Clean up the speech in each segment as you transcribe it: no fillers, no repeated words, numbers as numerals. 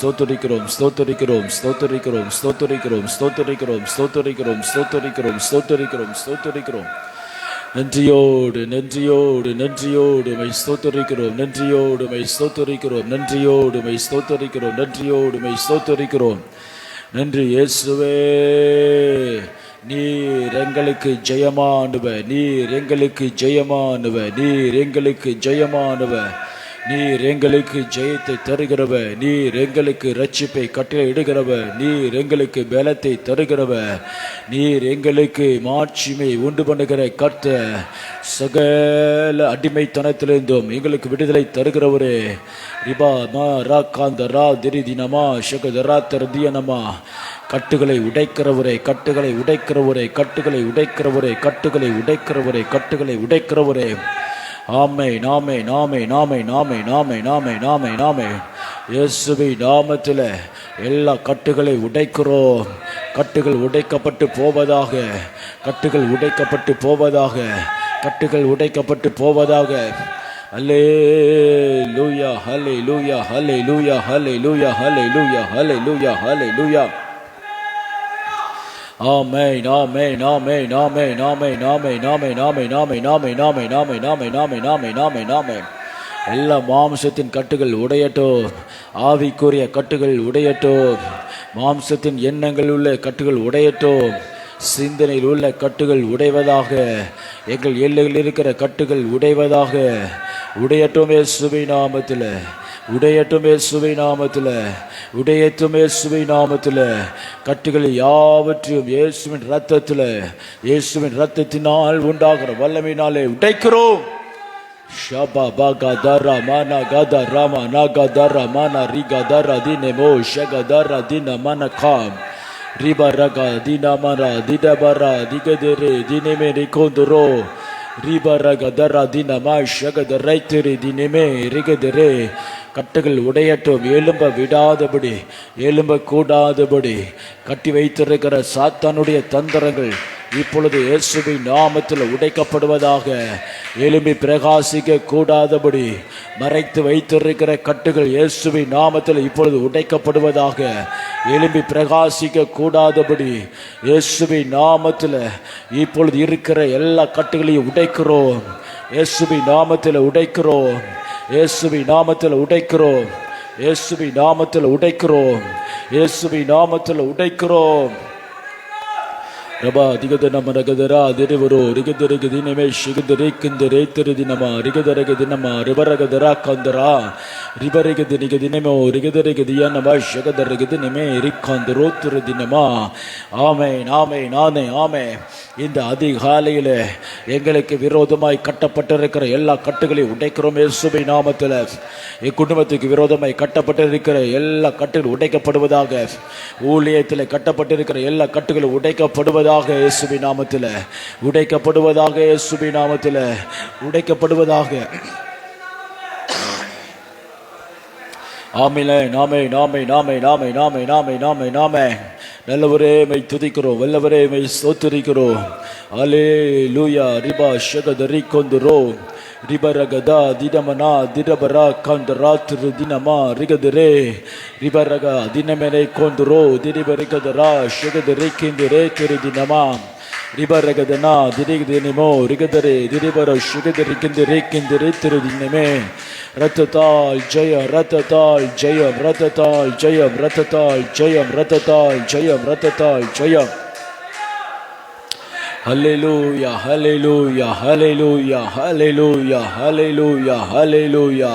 ஸ்தோத்தரிக்கிறோம் ஸ்தோத்தரிக்கிறோம் ஸ்தோத்தரிக்கிறோம் ஸ்தோத்தரிக்கிறோம் ஸ்தோத்தரிக்கிறோம் ஸ்தோத்தரிக்கிறோம் ஸ்தோத்தரிக்கிறோம் ஸ்தோத்தரிக்கிறோம் ஸ்தோத்தரிக்கிறோம். நன்றியோடு நன்றியோடு நன்றியோடு மை ஸ்தோத்தரிக்கிறோம் நன்றியோடு மை ஸ்தோத்தரிக்கிறோம் நன்றியோடு மை ஸ்தோத்தரிக்கிறோம் நன்றியோடு மை ஸ்தோத்தரிக்கிறோம். நன்றி இயேசுவே, நீர் எங்களுக்கு ஜெயமானவ, நீர் எங்களுக்கு ஜெயமானவ, நீர் எங்களுக்கு ஜெயமானவ, நீர் எங்களுக்கு ஜெயத்தை தருகிறவ, நீர் எங்களுக்கு ரட்சிப்பை கட்டளை இடுகிறவ, நீர் எங்களுக்கு பலத்தை தருகிறவ, நீர் எங்களுக்கு மாட்சிமை உண்டு பண்ணுகிற கர்த்தர், சகல அடிமைத்தனத்திலிருந்தும் எங்களுக்கு விடுதலை தருகிறவரே. ரிபா மா ரா காந்த ரா திரிதினமா ஷகதரா தரதியனமா. கட்டுகளை உடைக்கிறவரே, கட்டுகளை உடைக்கிறவரே, கட்டுகளை உடைக்கிறவரே, கட்டுகளை உடைக்கிறவரே, கட்டுகளை உடைக்கிறவரே. ஆமை நாமே நாமே நாமே நாமே நாமே நாமே நாமே நாமே. இயேசுவி நாமத்தில் எல்லா கட்டுகளை உடைக்கிறோம். கட்டுகள் உடைக்கப்பட்டு போவதாக, கட்டுகள் உடைக்கப்பட்டு போவதாக, கட்டுகள் உடைக்கப்பட்டு போவதாக. அல்லேலூயா அல்லேலூயா அல்லேலூயா அல்லேலூயா அல்லேலூயா அல்லேலூயா அல்லேலூயா. ஆமென் ஆமென் ஆமென் ஆமென் ஆமென் ஆமென் ஆமென் ஆமென் ஆமென் ஆமென் ஆமென் ஆமென் ஆமென் ஆமென் ஆமென் ஆமென் ஆமென். எல்லா மாம்சத்தின் கட்டுகள் உடையட்டும், ஆவிக்குரிய கட்டுகள் உடையட்டும், மாம்சத்தின் எண்ணங்கள் உள்ள கட்டுகள் உடையட்டும், சிந்தனையில் உள்ள கட்டுகள் உடைவதாக, எங்கள் எல்லையில் இருக்கிற கட்டுகள் உடைவதாக. உடையட்டும் இயேசுவின் நாமத்தில், உடையட்டும் இயேசுவின் நாமத்தில், உடையட்டும் இயேசுவின் நாமத்தில். கட்டுகள் யாவற்றையும் இயேசுவின் இரத்தத்தில், இயேசுவின் இரத்தத்தினால் உண்டாகிற வல்லமையினாலே உடைக்கிறோம். ஷபா பாகதரா மனா கதரா மனா கதரா மனா ரிகதரா தினமோ ஷகதரா தினமனகாம் ரிபரகா தினமரா திடபரா திகதரே தினமே ரிகோந்தரோ ரிபரகதரா தினமா ஷகதரைத்திரி தினமே ரிகதரே. கட்டுகள் உடையட்டும், எலும்ப விடாதபடி, எலும்ப கூடாதபடி கட்டி வைத்திருக்கிற சாத்தானுடைய தந்திரங்கள் இப்பொழுது இயேசுவின் நாமத்தில் உடைக்கப்படுவதாக. எலும்பி பிரகாசிக்க கூடாதபடி மறைத்து வைத்திருக்கிற கட்டுகள் இயேசுவின் நாமத்தில் இப்பொழுது உடைக்கப்படுவதாக. எலும்பி பிரகாசிக்க கூடாதபடி இயேசுவின் நாமத்தில் இப்பொழுது இருக்கிற எல்லா கட்டுகளையும் உடைக்கிறோம். இயேசுவின் நாமத்தில் உடைக்கிறோம், இயேசுவின் நாமத்தில் உடைக்கிறோம், இயேசுவின் நாமத்தில் உடைக்கிறோம், இயேசுவின் நாமத்தில் உடைக்கிறோம். ரபா திகத நம ரகதரா திரிவரோ ரிகதரக தினமே ஷிகதரேக்கிந்த ரேத்திரு தினமா ரிகதரக தினமா ரிபரகதரா கந்தரா ரிபரக தினிக தினமோ ரிகதரக தியானமா ஷகதரக தினமே ரிக்காந்தரோ திரு தினமா. ஆமே நாமே நானே ஆமே. இந்த அதிகாலையில் எங்களுக்கு விரோதமாய் கட்டப்பட்டிருக்கிற எல்லா கட்டுகளையும் உடைக்கிறோம் இயேசுவின் நாமத்தில். என் குடும்பத்துக்கு விரோதமாய் கட்டப்பட்டிருக்கிற எல்லா கட்டுகள் உடைக்கப்படுவதாக. ஊழியத்தில் கட்டப்பட்டிருக்கிற எல்லா கட்டுகளும் உடைக்கப்படுவதாக இயேசுவின் நாமத்தில், உடைக்கப்படுவதாக இயேசுவின் நாமத்தில், உடைக்கப்படுவதாக. ஆமென் நாமே நாமே நாமே நாமே நாமே நாமே நாமே நாமே. நல்லவரே மை துதிக்கிறோம், வல்லவரே மை ஸ்தோத்திரிக்கிறோம். அல்லேலூயா. ரிபா ஷகதரி கொந்தரோ ரிபரகதா திடமனா திடபரா கந்தரா திரு தினமா ரிகதரே ரிபரகா தினமெனை கொந்தரோ திரிபரிகதரா ஷகதரி கிந்தரே திரு தினமா ரிபரகதனா திரிகதினமோ ரிகதரே திரிபர ஷகதரி கிந்தரே கிந்தரே திரு தினமே. ரத்தத்தால் ஜெயம், ரத்தத்தால் ஜெயம், ரத்தத்தால் ஜெயம், ரத்தத்தால் ஜெயம், ரத்தத்தால் ஜெயம், ரத்தத்தால் ஜெயம். ஹல்லேலூயா ஹல்லேலூயா ஹல்லேலூயா ஹல்லேலூயா ஹல்லேலூயா ஹல்லேலூயா.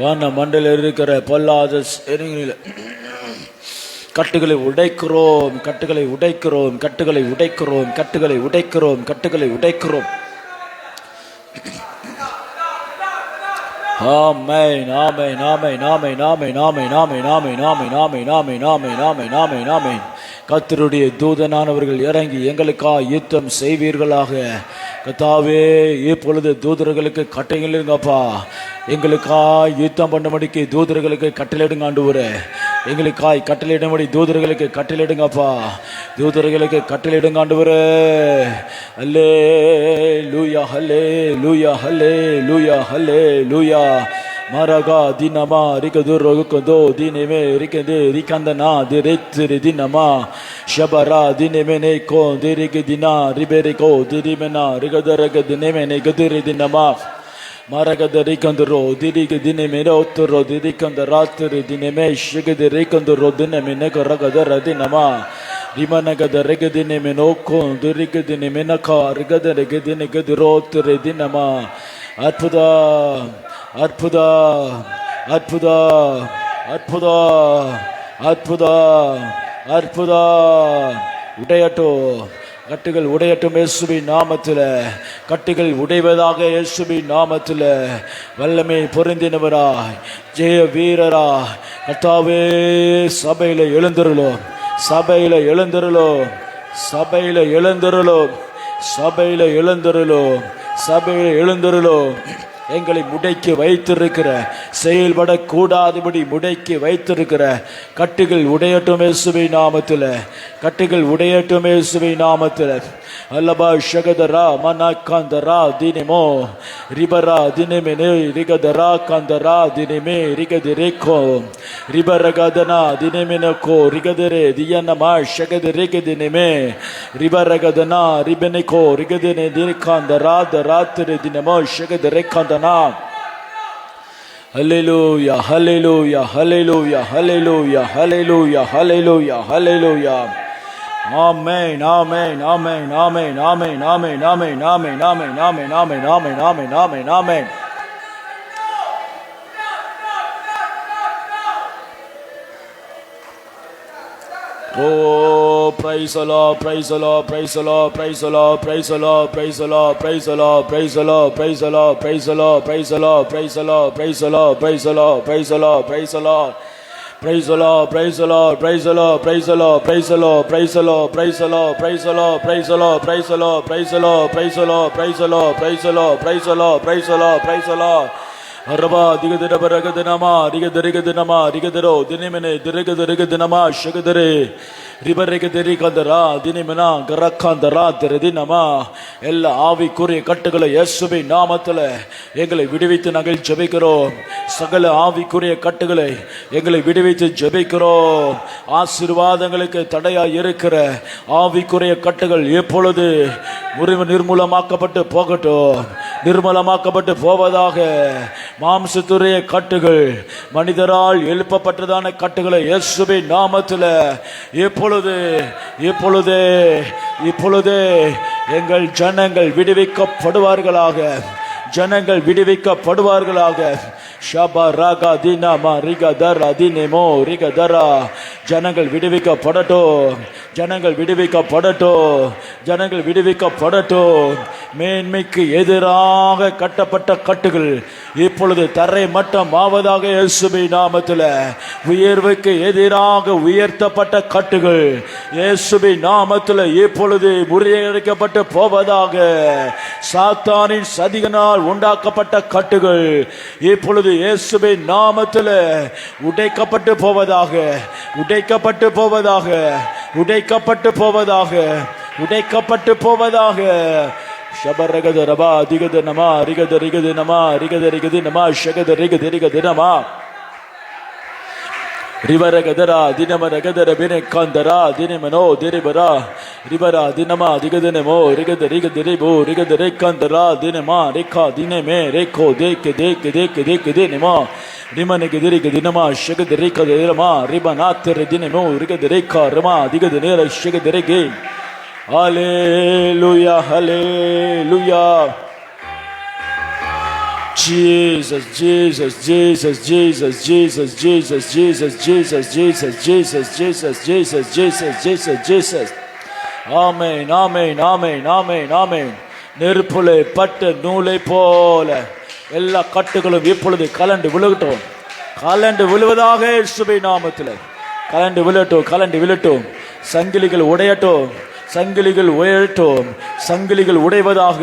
வான மண்டல இருக்கிற பொல்லாத கட்டுகளை உடைக்கிறோம், கட்டுகளை உடைக்கிறோம், கட்டுகளை உடைக்கிறோம், கட்டுகளை உடைக்கிறோம், கட்டுகளை உடைக்கிறோம். ஆமென் ஆமென் ஆமென் ஆமென் ஆமென் ஆமென் ஆமென் ஆமென் ஆமென் ஆமென் ஆமென் ஆமென் ஆமென் ஆமென் ஆமென். கர்த்தருடைய தூதனானவர்கள் இறங்கி எங்களுக்காக யுத்தம் செய்வீர்களாக. கர்த்தாவே, இப்பொழுது தூதர்களுக்கு கட்டளையிடுங்கப்பா. எங்களுக்காக யுத்தம் பண்ணும்படிக்கு தூதர்களுக்கு கட்டளையிடுங்க ஆண்டவரே. எங்களுக்காய் கட்டளையிடும்படி தூதர்களுக்கு கட்டளையிடுங்கப்பா. தூதர்களுக்கு கட்டளையிடுங்க ஆண்டவரே. அல்லேலூயா அல்லேலூயா அல்லேலூயா அல்லேலூயா. Maraga dinama rikaduro kondo dineme rikende rikandana diretri dinama Shabara dinemene ko dirigedina riberiko dirimena rigadaraga dinemene gadiri dinama Maragadari kandro dirige dinemene ottoro dirikandarattri dineme shigedere kandro dinemene karagadara dinama Rimanagadare menoko dirigedine menaka rigadare gedine gedirotre dinama Atpuda Atpuda Atpuda Atpuda Atpuda Atpuda உடையட்டோ கட்டுகள் உடையட்டும் இயேசுவின் நாமத்திலே கட்டுகள் உடைவதாக இயேசுவின் நாமத்திலே வல்லமை பொருந்தினவராய் ஜெய வீரராய் கர்த்தாவே சபையிலே எழுந்திருளோம் சபையில எழுந்திருளோ சபையில எழுந்திருளோ சபையில எழுந்திருளோ சபையில எழுந்திருளோ எங்களை முடக்கி வைத்திருக்கிற செயல்படக்கூடாதபடி முடக்கி வைத்திருக்கிற கட்டுகள் உடையட்டும் இயேசுவின் நாமத்தில் கட்டுகள் உடையட்டும் இயேசுவின் நாமத்தில் அல்லபா ஷகதரா மனகாந்தரா தினமோ ரிபரா தினமெனே ரிகதரா காந்தரா தினமே ரிகதிரேக்கோ ரிபரகதனா தினமெனக்கோ ரிகதரே தியனமா ஷகதிரேக தினமே ரிபரகதனா ரிபெனக்கோ ரிகதினே தினகாந்தரா தராத்திரி தினமோ ஷகதிரேகாந்தனா Hallelujah, hallelujah, hallelujah, hallelujah, hallelujah, hallelujah, hallelujah. Amen, amen, amen, amen, amen, amen, amen, amen, amen, amen, amen, amen, amen, amen, amen. Oh, praise the Lord, praise the Lord, praise the Lord, praise the Lord, praise the Lord, praise the Lord, praise the Lord, praise the Lord, praise the Lord, praise the Lord, praise the Lord, praise the Lord, praise the Lord, praise the Lord, praise the Lord, praise the Lord. Praise the Lord, praise the Lord, praise the Lord, praise the Lord, praise the Lord, praise the Lord, praise the Lord, praise the Lord, praise the Lord, praise the Lord, praise the Lord, praise the Lord, praise the Lord, praise the Lord, praise the Lord, praise the Lord, praise the Lord. Araba digadara baragadinama digadarigadinama digadaro dinimene dirigadarigadinama shagadare ரிபரகதரி கந்தரா தினிமனா கரக்காந்தரா திரதினமா எல்லா ஆவிக்குரிய கட்டுகளை இயேசுவின் நாமத்தில் எங்களை விடுவித்து நாங்கள் ஜெபிக்கிறோம் சகல ஆவிக்குரிய கட்டுகளை எங்களை விடுவித்து ஜெபிக்கிறோம் ஆசீர்வாதங்களுக்கு தடையாய் இருக்கிற ஆவிக்குரிய கட்டுகள் எப்பொழுது நிர்மூலமாக்கப்பட்டு போகட்டும் நிர்மூலமாக்கப்பட்டு போவதாக மாம்சத்துடைய கட்டுகள் மனிதரால் எழுப்பப்பட்டதான கட்டுகளை இயேசுவின் நாமத்தில் இப்பொழுது எங்கள் ஜனங்கள் விடுவிக்கப்படுவார்களாக ஜனங்கள் விடுவிக்கப்படுவார்களாக ஷபா ராகா தினமா ரிகதரா தினமோ ரிகதரா ஜனங்கள் விடுவிக்கப்படட்டும் ஜனங்கள் விடுவிக்கப்படட்டும் ஜனங்கள் விடுவிக்கப்படட்டும் மேன்மைக்கு எதிராக கட்டப்பட்ட கட்டுகள் இப்பொழுது தரை மட்டம் ஆவதாக இயேசுவின் நாமத்தில் உயர்வுக்கு எதிராக உயர்த்தப்பட்ட கட்டுகள் இயேசுவின் நாமத்தில் இப்பொழுது முறியடிக்கப்பட்டு போவதாக சாத்தானின் சதியினால் உண்டாக்கப்பட்ட கட்டுகள் இப்பொழுது இயேசுவின் நாமத்தில் உடைக்கப்பட்டு போவதாக உடைக்கப்பட்டு போவதாக உடைக்கப்பட்டு போவதாக உடைக்கப்பட்டு போவதாக ஷபரகத ரபா திகத நமா ரிகத ரிகத நமா ரிகத ரிகதி நமா ஷகத ரிகத ரிகத நமா ரிவரகதரா தினமரகதர பினேகாந்தரா தினமனோ திரிபரா ரிவரா தினமா திகதனமோ ரிகத ரிகத ரிபோ ரிகத ரேகாந்தரா தினமா ரேகா தினமே ரேகோ தேக் தேக் தேக் தேக் தினமா ரிமனக திரிக தினமா ஷகத ரேகத ரமா ரிபனாத்தர தினமோ ரிகத ரேகா ரமா திகத நேர ஷகத ரேகே Hallelujah, hallelujah. Jesus, Jesus, Jesus, Jesus, Jesus, Jesus, Jesus, Jesus, Jesus, Jesus, Jesus, Jesus, Jesus, Jesus, Jesus. Amen, amen, amen, amen, amen. நெருப்புலை பட்ட நூலை போல எல்லா கட்டுகளும் இப்பொழுது கலண்டு விழுகட்டும் கலண்டு விழுவதாக இயேசுவின் நாமத்தில் கலண்டு விழட்டும் கலண்டு விழட்டும் சங்கிலிகள் உடையட்டும் சங்கிலிகள் உயரட்டும் சங்கிலிகள் உடைவதாக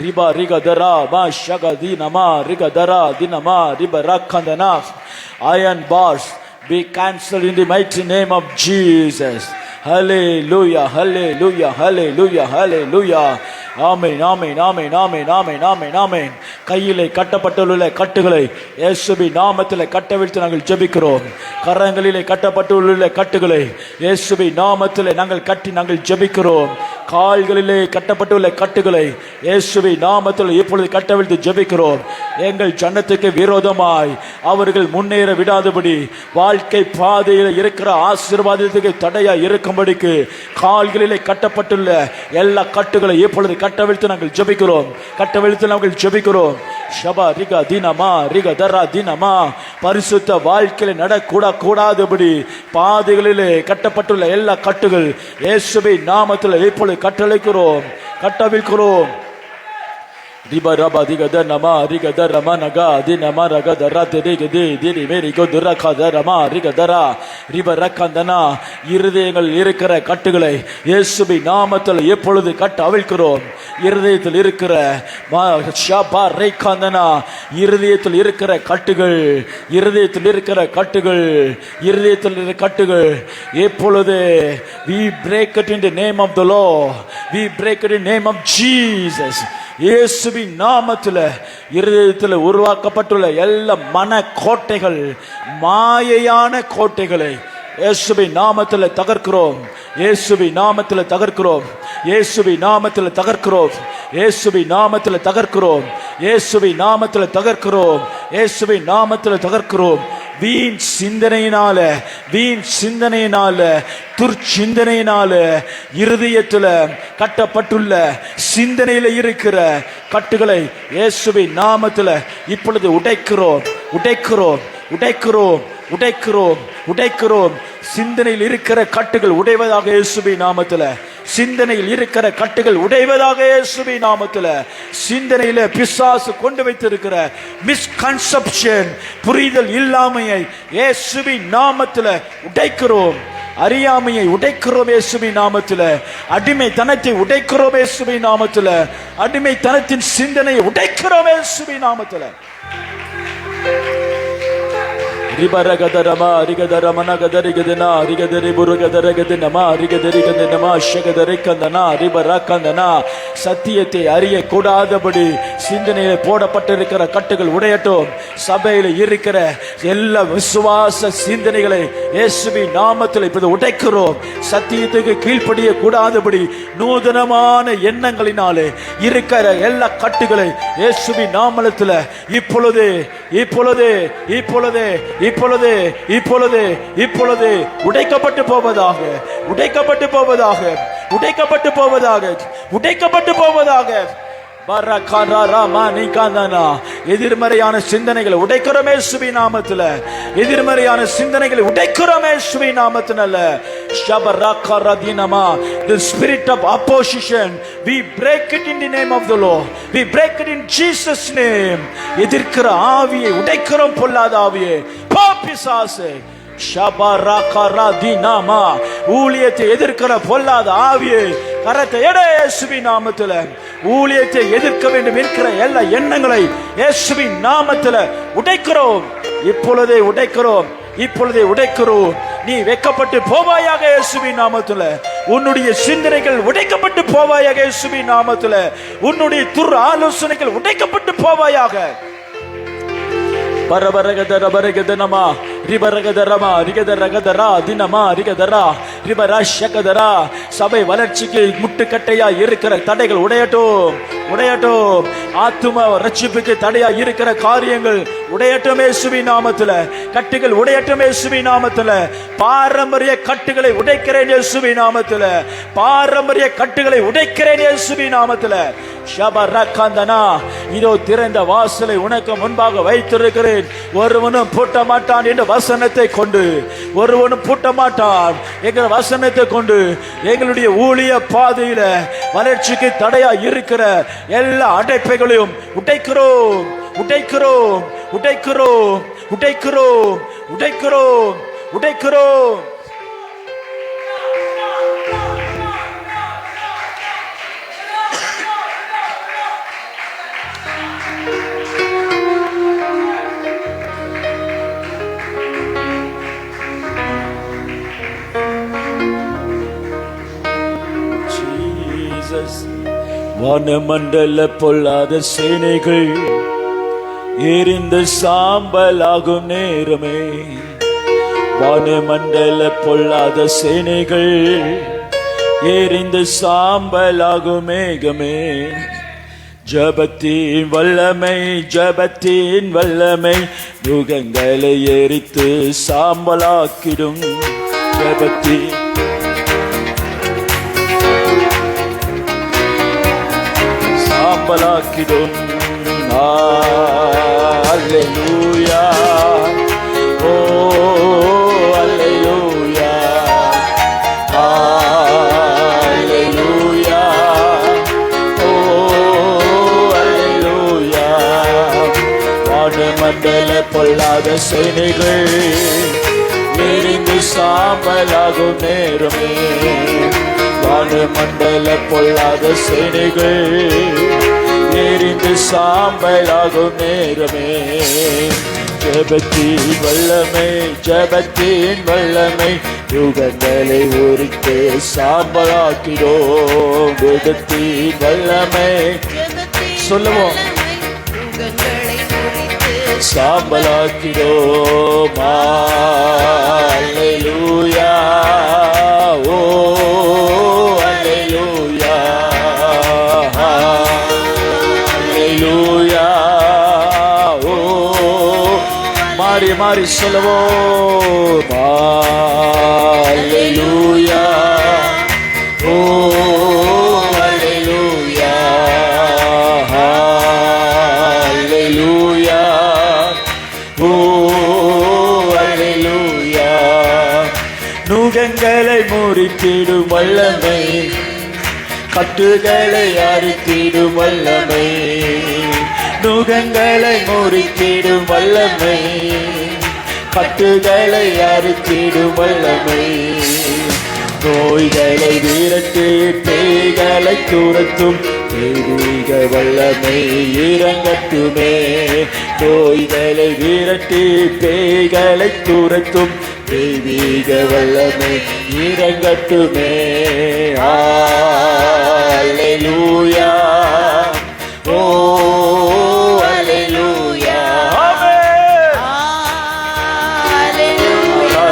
ரிபா ரிகதரா மா ஷகதி நமா ரிகதரா தினமா ரிப ரக்கந்தனா iron bars be cancelled in the mighty name of Jesus. Hallelujah, hallelujah, hallelujah, hallelujah. ஆமென் ஆமென் ஆமென் ஆமென் ஆமென் ஆமென் ஆமென். கையிலே கட்டப்பட்டுள்ள கட்டுகளை இயேசுவின் நாமத்திலே கட்டவிழ்த்து நாங்கள் ஜெபிக்கிறோம். கரங்களிலே கட்டப்பட்டுள்ள கட்டுகளை இயேசுவின் நாமத்திலே நாங்கள் கட்டி நாங்கள் ஜெபிக்கிறோம். கால்களிலே கட்டப்பட்டுள்ள கட்டுகளை இயேசுவின் நாமத்தில் இப்பொழுது கட்டவிழ்த்து ஜெபிக்கிறோம். எங்கள் ஜனத்துக்கு விரோதமாய் அவர்கள் முன்னேற விடாதபடி, வாழ்க்கை பாதையில் இருக்கிற ஆசீர்வாதத்துக்கு தடையா இருக்கும்படிக்கு கால்களிலே கட்டப்பட்டுள்ள எல்லா கட்டுகளை இப்பொழுது கட்டவிழ்த்து நாங்கள் ஜெபிக்கிறோம். கட்டவிழ்த்து நாங்கள் ஜெபிக்கிறோம். ஷபா ரிகா தினமா ரிக தரா தினமா. பரிசுத்த வாழ்க்கையில நடக்கூடாதபடி பாதைகளிலே கட்டப்பட்டுள்ள எல்லா கட்டுகள் இயேசுவின் நாமத்தில் இப்பொழுது கட்டளைக்கிறோம், கட்டவிழ்க்கிறோம். Riba raba diga da nama riga da rama naga di nama raga da ra de di di meri go dura kha da rama riga dara riba rakandana. இருதயங்கள் இருக்கிற கட்டுகளை இயேசுவின் நாமத்தில் எப்பொழுது கட்ட அவிழ்க்கிறோம். இருதயத்தில் இருக்கிற ஷபா ரேகாந்தனா, இருதயத்தில் இருக்கிற கட்டுகள், இருதயத்தில் இருக்கிற கட்டுகள், இருதயத்தில் இருக்கிற கட்டுகள் எப்பொழுது we break it in the name of the Lord, we break it in the name of Jesus. இயேசுவின் நாமத்தில் இருதயத்தில் உருவாக்கப்பட்டுள்ள எல்லா மன கோட்டைகள், மாயையான கோட்டைகளை இயேசுவின் நாமத்தில் தகர்க்கிறோம். இயேசுவின் நாமத்தில் தகர்க்கிறோம். இயேசுவின் நாமத்தில் தகர்க்கிறோம். இயேசுவின் நாமத்தில் தகர்க்கிறோம். இயேசுவின் நாமத்தில் தகர்க்கிறோம். இயேசுவின் நாமத்தில் தகர்க்கிறோம். வீண் சிந்தனையினால, வீண் சிந்தனையினால, துர்ச்சிந்தனையினால இருதயத்தில் கட்டப்பட்டுள்ள சிந்தனையில இருக்கிற கட்டுகளை இயேசுவின் நாமத்தில் இப்பொழுது உடைக்கிறோம், உடைக்கிறோம், உடைக்கிறோம், உடைக்கிறோம், உடைக்கிறோம். சிந்தனையில் இருக்கிற கட்டுகள் உடைவதாக இயேசுவின் நாமத்தில். சிந்தனையில் இருக்கிற கட்டுகள் உடைவதாக இயேசுவின் நாமத்தில். சிந்தனையில பிசாசு கொண்டு வைத்திருக்கிற மிஸ்கன்செப்ஷன், புரிதல் இல்லாமையை இயேசுவின் நாமத்தில் உடைக்கிறோம். அறியாமையை உடைக்கிறோம் இயேசுவின் நாமத்தில். அடிமைத்தனத்தை உடைக்கிறோம் இயேசுவின் நாமத்தில். அடிமைத்தனத்தின் சிந்தனையை உடைக்கிறோம் இயேசுவின் நாமத்தில். ரிபரகதரமா ரிகதரமன கதரிகதனா ரிகதரி புருகதரகதனமா ரிகதரிகதனமா ஷகதரிகந்தனா ரிபரகந்தனா. சத்தியத்தை அறிய கூடாதபடி சிந்தனையில் போடப்பட்டிருக்கிற கட்டுகள் உடையட்டும். சபையில் இருக்கிற எல்லா விசுவாச சிந்தனைகளை இயேசுவின் நாமத்தில் இப்போது உடைக்கிறோம். சத்தியத்துக்கு கீழ்ப்படிய கூடாதபடி நூதனமான எண்ணங்களினாலே இருக்கிற எல்லா கட்டுகளை இயேசுவின் நாமத்தில் இப்பொழுது இப்பொழுது இப்பொழுது இப்பொழுது இப்பொழுது இப்பொழுது உடைக்கப்பட்டு போவதாக, உடைக்கப்பட்டு போவதாக, உடைக்கப்பட்டு போவதாக, உடைக்கப்பட்டு போவதாக. எதிர்மறையான சிந்தனைகளை உடைக்கிறோம் இயேசுவின் நாமத்தில். எதிர்மறையான சிந்தனைகளை உடைக்கிறோம் இயேசுவின் நாமத்தினால. The spirit of opposition, we break it in the name of the Lord, we break it in Jesus name. எதிர்க்கிற ஆவியை உடைக்கிறோம், பொல்லாத ஆவியை, பாபிசாசே ஊழியத்தை எதிர்க்கிற பொல்லாத ஆவியை கரத்தை எடு இயேசுவின் நாமத்தில். ஊழியத்தை எதிர்க்க வேண்டும் என்கிற எல்லா எண்ணங்களை இயேசுவின் நாமத்தில் உடைக்கிறோம். இப்பொழுதே உடைக்கிறோம், இப்பொழுதே உடைக்கிறோம். நீ வெட்கப்பட்டு போவாயாக இயேசுவின் நாமத்தில். உன்னுடைய சிந்தனைகள் உடைக்கப்பட்டு போவாயாக இயேசுவின் நாமத்தில். உன்னுடைய துர் ஆலோசனைகள் உடைக்கப்பட்டு போவாயாக. பரபரகதர பரகதனமா ரிபரகதரமா ரிகதரகதரா தினமா ரிகதரா ரிபராஷகதரா. சபை வளர்ச்சிக்கு முட்டுக்கட்டையா இருக்கிற தடைகள் உடையட்டும், உடையட்டும். ஆத்தும ரட்சிப்புக்கு தடையா இருக்கிற காரியங்கள் உடையட்டும் இயேசுவின் நாமத்தில். கட்டுகள் உடையட்டும் இயேசுவின் நாமத்தில். பாரம்பரிய கட்டுகளை உடைக்கிறேன் இயேசுவின் நாமத்தில். பாரம்பரிய கட்டுகளை உடைக்கிறேன் இயேசுவின் நாமத்தில். ஷபரகந்தனா. இதோ திறந்த வாசலை உனக்கு முன்பாக வைத்திருக்கிறேன், ஒருவனும் பூட்ட மாட்டான் என்ற வசனத்தை கொண்டு, ஒருவனும் பூட்ட மாட்டான் என்கிற வசனத்தை கொண்டு எங்களுடைய ஊழிய பாதையில வளர்ச்சிக்கு தடையா இருக்கிற எல்லா அடைப்பைகளையும் உடைக்கிறோம், உடைக்கிறோம், உடைக்கிறோம், உடைக்கிறோம், உடைக்கிறோம், உடைக்கிறோம். வானமண்டல பொல்லாத சேனைகள் எரிந்து சாம்பலாகும் நேரமே. வானமண்டல பொல்லாத சேனைகள் எரிந்து சாம்பலாகும் மேகமே. ஜபத்தின் வல்லமை, ஜபத்தின் வல்லமை யுகங்களை எரித்து சாம்பலாக்கிடும். ஜபத்தின் சாம்பலாக்கிடும். அல்லேலூயா, ஓ அல்லேலூயா, அல்லேலூயா, ஓ அல்லேலூயா. வானமண்டல பொல்லாத சேனைகள் எரிந்து சாம்பலாகும் நேரமே. வானமண்டல பொல்லாத சேனைகள் எரிந்து சாம்பலாகும் நேரமே. ஜபத்தின் வல்லமை, ஜபத்தின் வல்லமை யுகங்களை உரித்து சாம்பலாக்கிறோம். ஜபத்தின் வல்லமை சொல்லுவோம், சாம்பலாக்கிறோம். அல்லேலூயா, ஓ அல்லேலூயா, அல்லேலூயா, ஓ மாறி மாறி சொல்லுவோம். அல்லேலூயா, ஓ அல்லேலூயா, அல்லேலூயா, ஓ அல்லேலூயா. நுகங்களை முறித்திடும் வல்லமை, கட்டுகளை அறுத்திடும் வல்லமை. நுகங்களை முறித்திடும் வல்லமை, கட்டுகளை அறுத்திடும் வல்லமை. நோய்களை விரட்டி பேய்களை துரத்தும் தெய்வீக வல்லமை இறங்கட்டுமே. நோய்களை விரட்டி பேய்களை துரத்தும் தெய்வீக வல்லமை இறங்கட்டுமே. அல்லேலூயா, ஓ அல்லேலூயா, ஆமென். அல்லேலூயா,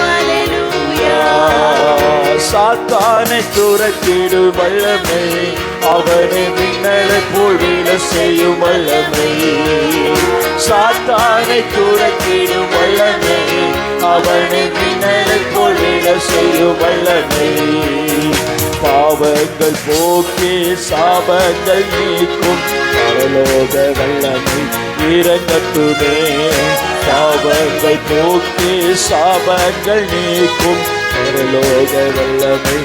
அல்லேலூயா. சாத்தானை துரத்திடும் வல்லமை, அவனை மின்னலை போல் விழ செய்யும் வல்லமை. சாத்தானை துரத்திடும் வல்லமை, அவனை மின்னலை போல் விழ செய்யும் வல்லமை. பாவங்கள் போக்கி சாபங்கள் நீக்கும் பரலோக வல்லமை இறங்கட்டுமே. பாவங்கள் போக்கி சாபங்கள் நீக்கும் பரலோக வல்லமை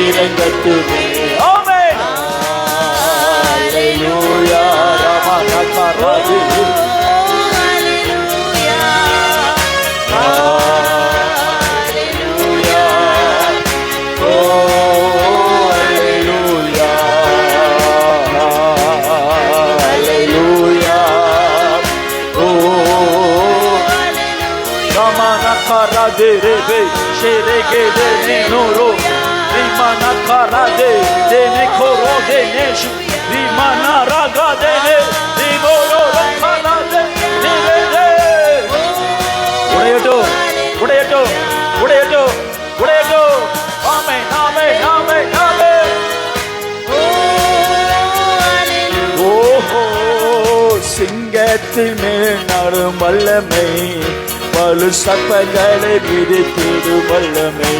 இறங்கட்டுமே. ஆமென். அல்லேலூயா, ரமணகரதி, அல்லேலூயா, அல்லேலூயா, ஓ அல்லேலூயா, அல்லேலூயா, ஓ ரமணகரதி ரெபே ஷெரேகே நோரோ ரிமணகரதி தேனே கோரோ தேனேஷ் ரிமணா ராகா தேனே ரிமோரோ ரகரதி நிவேதே. உடையட்டோ உடையட்டோ உடையட்டோ உடையட்டோ. ஆமென், ஆமென், ஆமென், ஆமென். ஓஹோ, சிங்கத்தின் மேல் நடும் வல்லமை, பலு சர்ப்பங்களை மிதித்திடும் வல்லமை.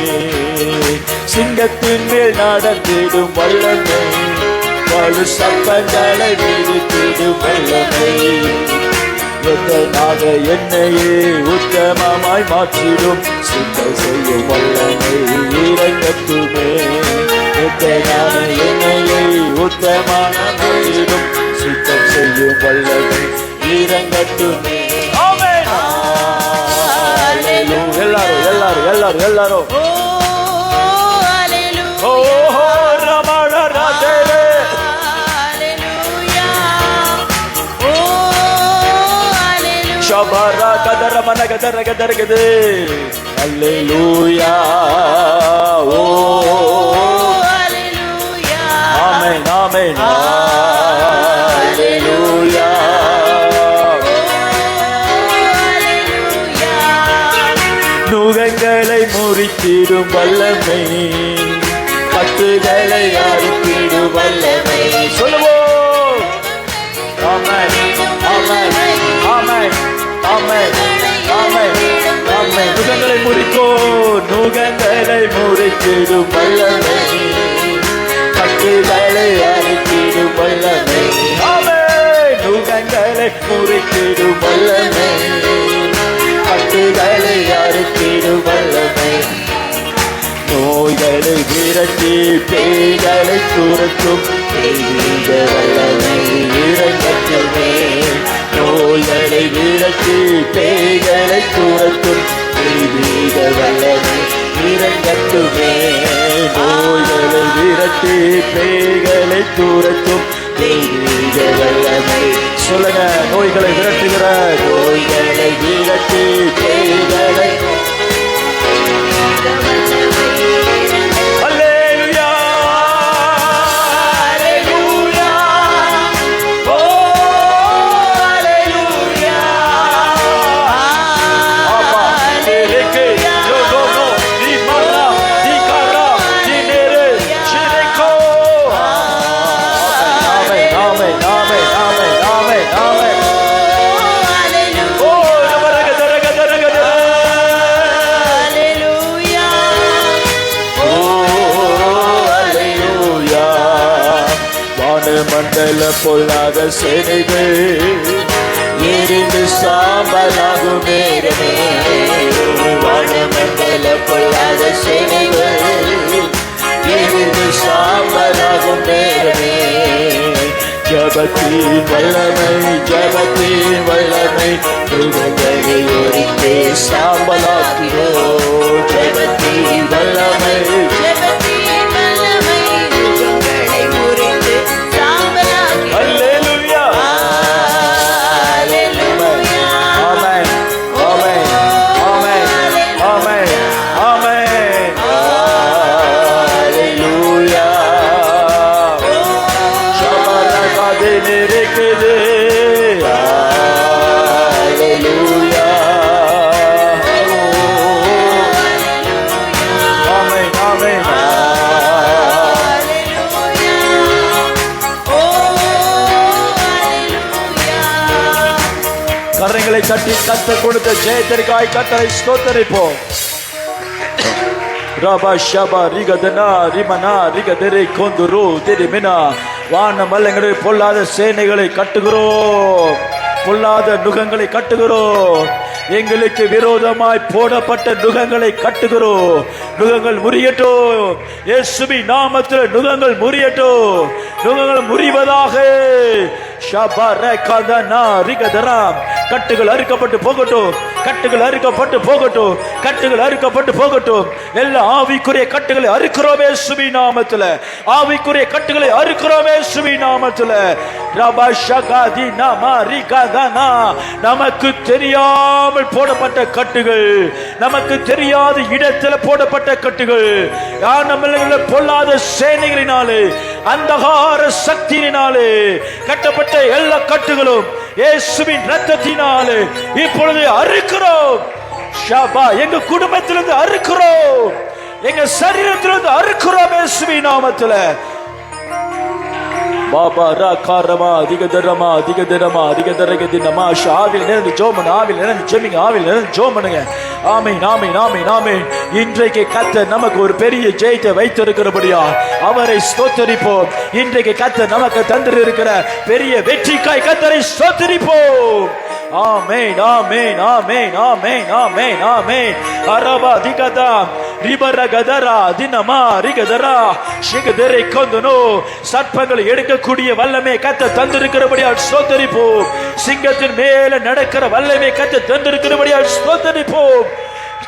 சிங்கத்தின் மேல் நடந்திடும் வல்லமை, பலு சர்ப்பங்களை மிதித்திடும் வல்லமை. எத்தனாக என்னையே உத்தமமாய் மாற்றிடும் சித்தம் செய்யும் வல்லமை இறங்கட்டுமே. எத்தனாக என்னையே உத்தமமான மாற்றிடும் சித்தம் செய்யும் வல்லமை இறங்கட்டுமே. எல்லாரும் எல்லாரும் எல்லாரும் எல்லாரும் Shabara kadara mana kadara kadara kade. Hallelujah. Oh. ஆமென். ஹalleluya. நுகங்களை முறித்திடும் வல்லமை, கட்டுகளை அறுத்திடும் வல்லமை. சொல்லுவோம். ஆமென் ஆமென் ஆமென் ஆமென் ஆமென் ஆமென். நுகங்களை முறிக்கோ, நுகங்களை முறித்திடும் வல்லமை, கட்டுகளை அறுத்திடும் வல்லமை. ஆமென். நுகங்களை முறித்திடும் வல்லமை, கட்டுகளை அறுத்திடும் வல்லமை. நோய்களை விரட்டி பேய்களை துரத்தும் தெய்வீக வல்லமை இறங்கட்டுமே. நோய்களை விரட்டி பேய்களை துரத்தும் தெய்வீக வல்லமை இறங்கட்டுமே. நோய்களை விரட்டி பேய்களை துரத்தும் தெய்வீக வல்லமை. சொல்லுங்க. நோய்களை விரட்டுகிற, நோய்களை விரட்டி பேய்களை. மண்டல பொல்லாத சேனைகள் எரிந்து சாம்பலாகும் நேரமே. வானமண்டல பொல்லாத சேனைகள் எரிந்து சாம்பலாகும் நேரமே. ஜபத்தின் வல்லமை, ஜபத்தின் வல்லமை, மிருகங்களை ஒழித்து சாம்பலாக்கினோ. ஜபத்தின் வல்லமை, கரங்களை தட்டி கர்த்தர் கொடுத்த ஜெயத்திற்காய் கர்த்தரை ஸ்தோத்திரிப்போம். ரபா ஷபா ரிகதனா ரிமனா ரிகதரே கொந்துரு திரிமினா. வான மல்லங்களை பொல்லாத சேனைகளை கட்டுகிறோம், பொல்லாத நுகங்களை கட்டுகிறோம். எங்களுக்கு விரோதமாய் போடப்பட்ட நுகங்களை கட்டுகிறோம். நுகங்கள் முறியட்டும். இயேசுவின் நாமத்தில் நுகங்கள் முறியட்டும். நுகங்கள் முறிவதாக. கட்டுகள் அறுக்கப்பட்டு போகட்டும், கட்டுகள் அறுக்கப்பட்டு போகட்டும், கட்டுகள் அறுக்கப்பட்டு போகட்டும். எல்லா ஆவிக்குரிய கட்டுகளை அறுக்கிறோமே சுபி நாமத்துல. ஆவிக்குரிய கட்டுகளை அறுக்கிறோமே சுபி நாமத்துல. நமக்கு தெரியாமல் போடப்பட்ட கட்டுகள், நமக்கு தெரியாத இடத்துல போடப்பட்ட கட்டுகள், நம்ம பொல்லாத சேனைகளினாலே, அந்தகார சக்தியினாலே கட்டப்பட்ட எல்லா கட்டுகளும் இயேசுவின் இரத்தத்தினாலே இப்பொழுது அறுக்கிறோம். ஷபா, எங்க குடும்பத்திலிருந்து அறுக்கிறோம், எங்க சரீரத்திலிருந்து அறுக்கிறோம் இயேசுவின் நாமத்துல. பாபா ராகாரமா அதிகதரமா அதிகதரமா அதிகதரகதினமா. ஆவில் நிறைந்து ஜோமன், ஆவில் நிறைந்து ஜெமிங்க, ஆவில் நிறைந்து ஜோமனுங்க. ஆமீன் ஆமீன் ஆமீன் ஆமீன். இன்றைக்கு கர்த்தர் நமக்கு ஒரு பெரிய ஜெயத்தை வைத்திருக்கிறபடியா அவரை ஸ்தோத்திரிப்போம். இன்றைக்கு கர்த்தர் நமக்கு தந்திருக்கிற பெரிய வெற்றிக்காய் கர்த்தரை ஸ்தோத்திரிப்போம். ஆமென் ஆமென் ஆமென் ஆமென் ஆமென் ஆமென். அரபா திகதா ரிபரகதரா தினமா ரிகதரா ஷிகதரை கொந்தனோ. சர்ப்பங்களை எடுக்கக்கூடிய வல்லமை கர்த்தர் தந்திருக்கிறபடியால் ஸ்தோத்திரிப்போம். சிங்கத்தின் மேல நடக்கிற வல்லமை கர்த்தர் தந்திருக்கிறபடியால் ஸ்தோத்திரிப்போம்.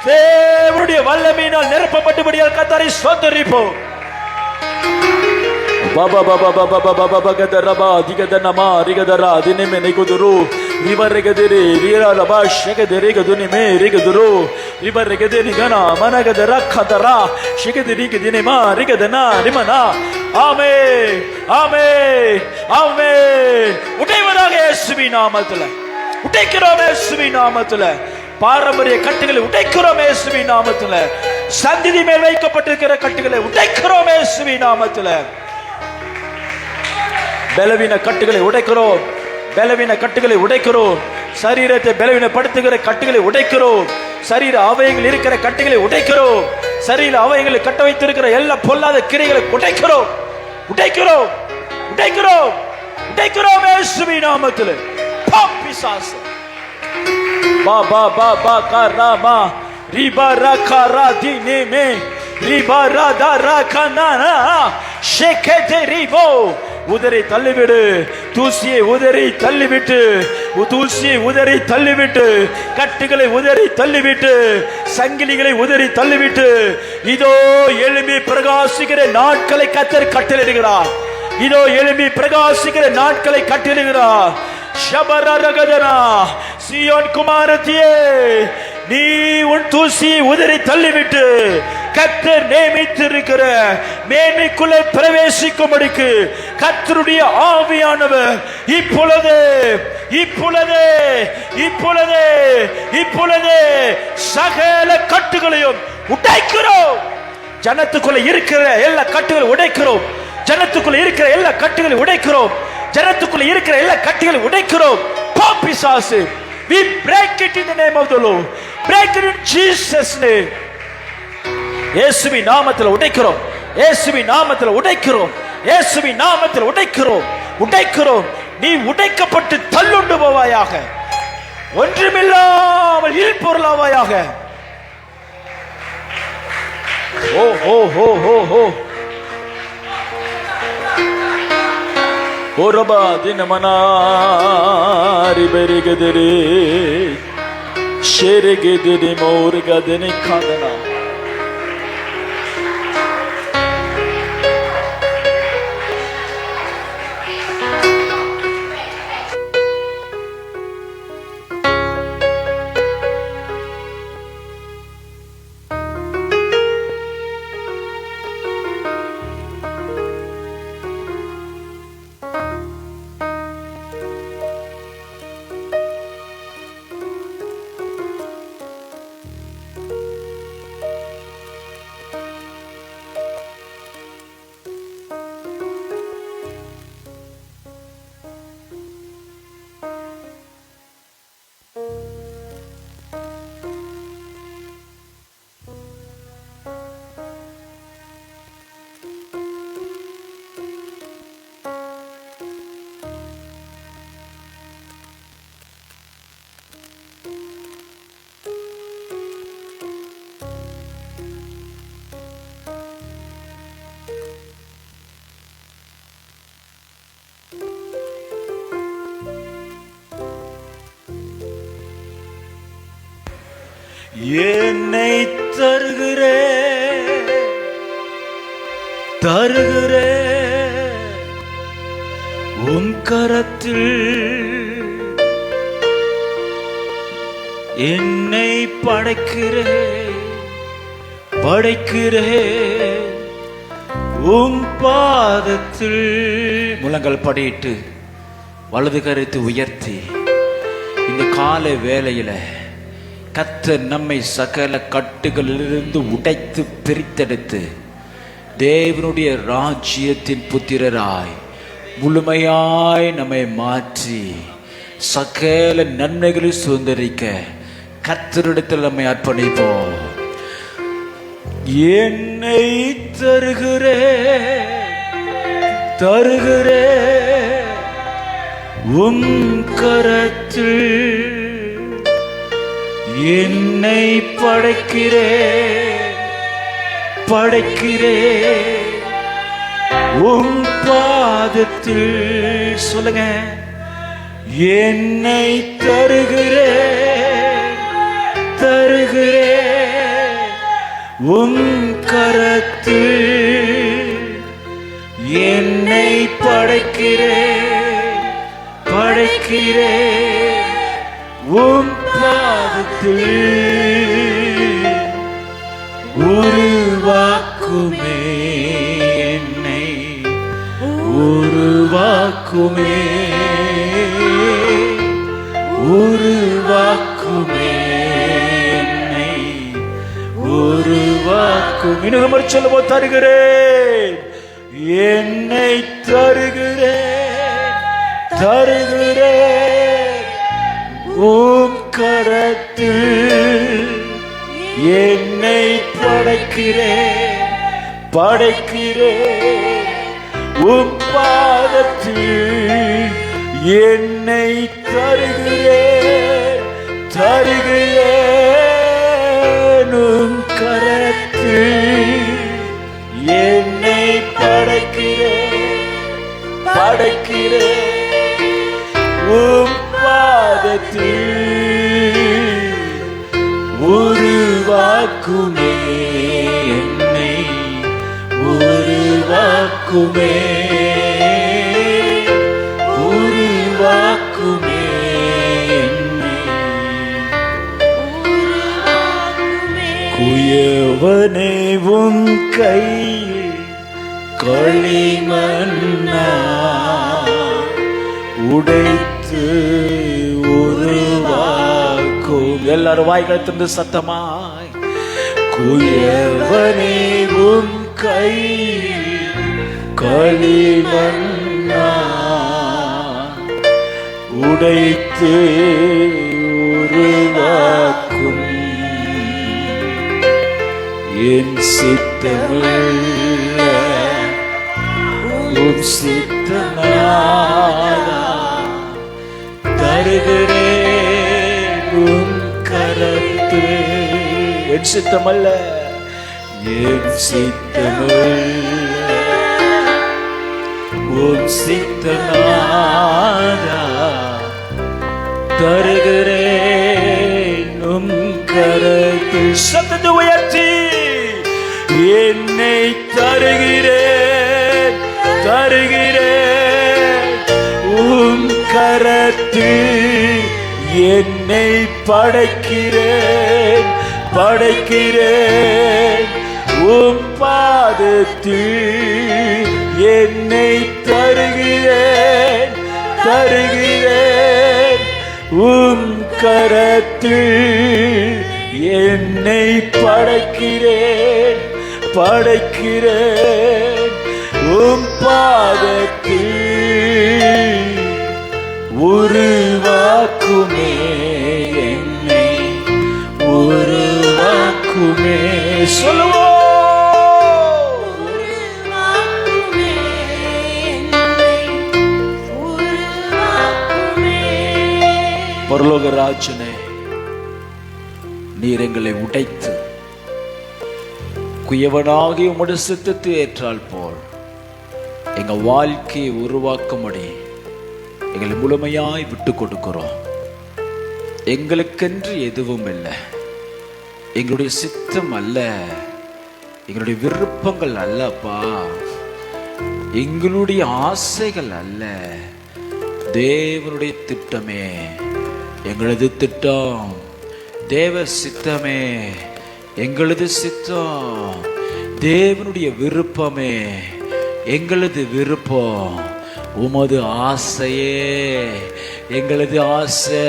தேவனுடைய வல்லமையினால் நிரப்பப்பட்டபடியால் கர்த்தரை ஸ்தோத்திரிப்போம். பாபா பாபா பாபா பாபா பாபா கதரபா திகதனமா ரிகதரா தினமே நிகுதுரு ரிபரகதரி ரிரலபா ஷகதரி கதுனிமே ரிகதுரு ரிபரகதரி கனா மனகதர கதரா ஷகதரி கதினமா ரிகதனா ரிமனா. ஆமென் ஆமென் ஆமென். உடைவதாக இயேசுவின் நாமத்தில் உடைக்கிறோம், இயேசுவின் நாமத்தில் பாரம்பரிய கட்டுகளை உடைக்கிறோம், இயேசுவின் நாமத்தில் சந்ததி மேல் வைக்கப்பட்டிருக்கிற கட்டுகளை உடைக்கிறோம், இயேசுவின் நாமத்தில் பலவீன கட்டுகளை உடைக்கிறோம், பலவீன கட்டுகளை உடைக்கிறோம், சரீரத்தை பலவீனப்படுத்துகிற கட்டுகளை உடைக்கிறோம், சரீர அவயங்கள் இருக்கிற கட்டுகளை உடைக்கிறோம், சரீர அவயங்களை கட்ட வைத்திருக்கிற எல்லா பொல்லாத கிரைகளை உடைக்கிறோம் உடைக்கிறோம் உடைக்கிறோம் உடைக்கிறோம் இயேசுவின் நாமத்தில். பிசாசு பா பா பா பா கராமா ரிபா ரகரா தினேமே ரிபா ராதா ரகனா ஷேகே ரிபோ. உதறி தள்ளிவிடு தூசியை, உதறி தள்ளிவிட்டு தூசியை உதறி தள்ளிவிட்டு கட்டுகளை உதறி தள்ளிவிட்டு சங்கிலிகளை உதறி தள்ளிவிட்டு இதோ எழும்பி பிரகாசிக்கிற நாட்களை கர்த்தர் கட்டளையிடுகிறார். இதோ எழும்பி பிரகாசிக்கிற நாட்களை கட்டளையிடுகிறார். ஷபரரகதனா சீயோன் குமாரத்தியே, நீ உன் தூசியை உதறி தள்ளிவிட்டு கர்த்தர் நியமித்திருக்கிற மேன்மைக்குள்ளே பிரவேசிக்கும்படிக்கு கர்த்தருடைய ஆவியானவர் இப்பொழுது இப்பொழுது இப்பொழுது இப்பொழுது சகல கட்டுகளையும் உடைக்கிறோம். ஜனத்துக்குள்ள இருக்கிற எல்லா கட்டுகளை உடைக்கிறோம், ஜனத்துக்குள்ள இருக்கிற எல்லா கட்டுகளை உடைக்கிறோம், ஜனத்துக்குள்ள இருக்கிற எல்லா கட்டுகளை உடைக்கிறோம். பிசாசு, we break it in the name of the Lord. Break it in Jesus name. இயேசுவின் நாமத்தில் உடைக்கிறோம், இயேசுவின் நாமத்தில் உடைக்கிறோம், இயேசுவின் நாமத்தில் உடைக்கிறோம் உடைக்கிறோம். நீ உடைக்கப்பட்டு தள்ளுண்டு போவாயாக, ஒன்றுமில்லாமல் இல்பொருளாவாயாக. ஓ ஓ ஓ ஓ ஓ ஓரபா தினமனாரி பெருகதிரே ஷெருகதிரி மோருகதினை காதனா. என்னை தருகிறே தருகிறே உன் கரத்தில், என்னை படைக்கிறே படைக்கிறே உன் பாதத்தில். முழங்கால் படியிட்டு வலது கருத்து உயர்த்தி இந்த கால வேளையில கர்த்தர் நம்மை சகல கட்டுகளிலிருந்து உடைத்து பிரித்தெடுத்து தேவனுடைய ராஜ்யத்தின் புத்திரராய் முழுமையாய் நம்மை மாற்றி சகல நன்மைகளை சுதந்திரிக்க கர்த்தரிடத்தில் நம்மை அர்ப்பணிப்போம். என்னை தருகிறே தருகிறே உன் கரத்தில், என்னை படைக்கிறே படைக்கிறே உன் பாதத்தில். சொல்லுங்க, என்னை தருகிறே தருகிறே உன் கரத்தில், என்னை படைக்கிறே படைக்கிறே உன் பாதத்தில். உருவாக்குமே என்னை உருவாக்குமே உருவாக்குமே என்னை உருவாக்கும். இன்னொரு முறை சொல்லுவோம், தருகிறேன் என்னை தருகிறேன் தருகிறேன் உம் கரத்தில் என்னை படைக்கிறேன் படைக்கிறேன் உம் பாதத்தில் என்னை தருகிறேன் தருகிறேன் உம் கரத்தில் என்னை படைக்கிறேன் படைக்கிறேன் உம் பாதத்தில் உருவாக்குமே என்னை உருவாக்குமே உருவாக்குமே என்னை குயவனே உம் கையில் களிமண்ணா உடைத்து உருவாக்கும். எல்லாரும் வாய்களை திறந்து சத்தமாய், குயவனே உம் கையில் களிமண்ணா உடைத்து உருவாக்கும். என் சித்தமுள்ள உம் சித்தநாதா தருகிறேன் உம் கரத்தில். என் சித்தமல்ல என் சித்தமுள்ள உம் சித்தநாதா தருகிறேன் உம் கரத்தில். சத்தத்தை உயர்த்தி என்னை தருகிறேன் தருகிறேன் உம் கரத்தில் என்னை படைக்கிறேன் படைக்கிறேன் உம் பாதத்தில் என்னை தருகிறேன் தருகிறேன் உம் கரத்தில் என்னை படைக்கிறேன் படைக்கிறேன் உம் பாதத்தில் உருவாக்குமே என்னை உருவாக்குமே. சொல்லுவோம், பரலோக ராஜனே, நீர் எங்களை உடைத்து குயவனாகி உம்முடைய சித்தத்தை ஏற்றால் போல் எங்க வாழ்க்கையை உருவாக்கும்படி எங்களை முழுமையாய் விட்டு கொடுக்கிறோம். எங்களுக்கென்று எதுவும் இல்லை, எங்களுடைய சித்தம் அல்ல, எங்களுடைய விருப்பங்கள் அல்லப்பா, எங்களுடைய ஆசைகள் அல்ல, தேவனுடைய திட்டமே எங்களது திட்டம், தேவ சித்தமே எங்களது சித்தம், தேவனுடைய விருப்பமே எங்களது விருப்பம், உமது ஆசையே எங்களது ஆசை,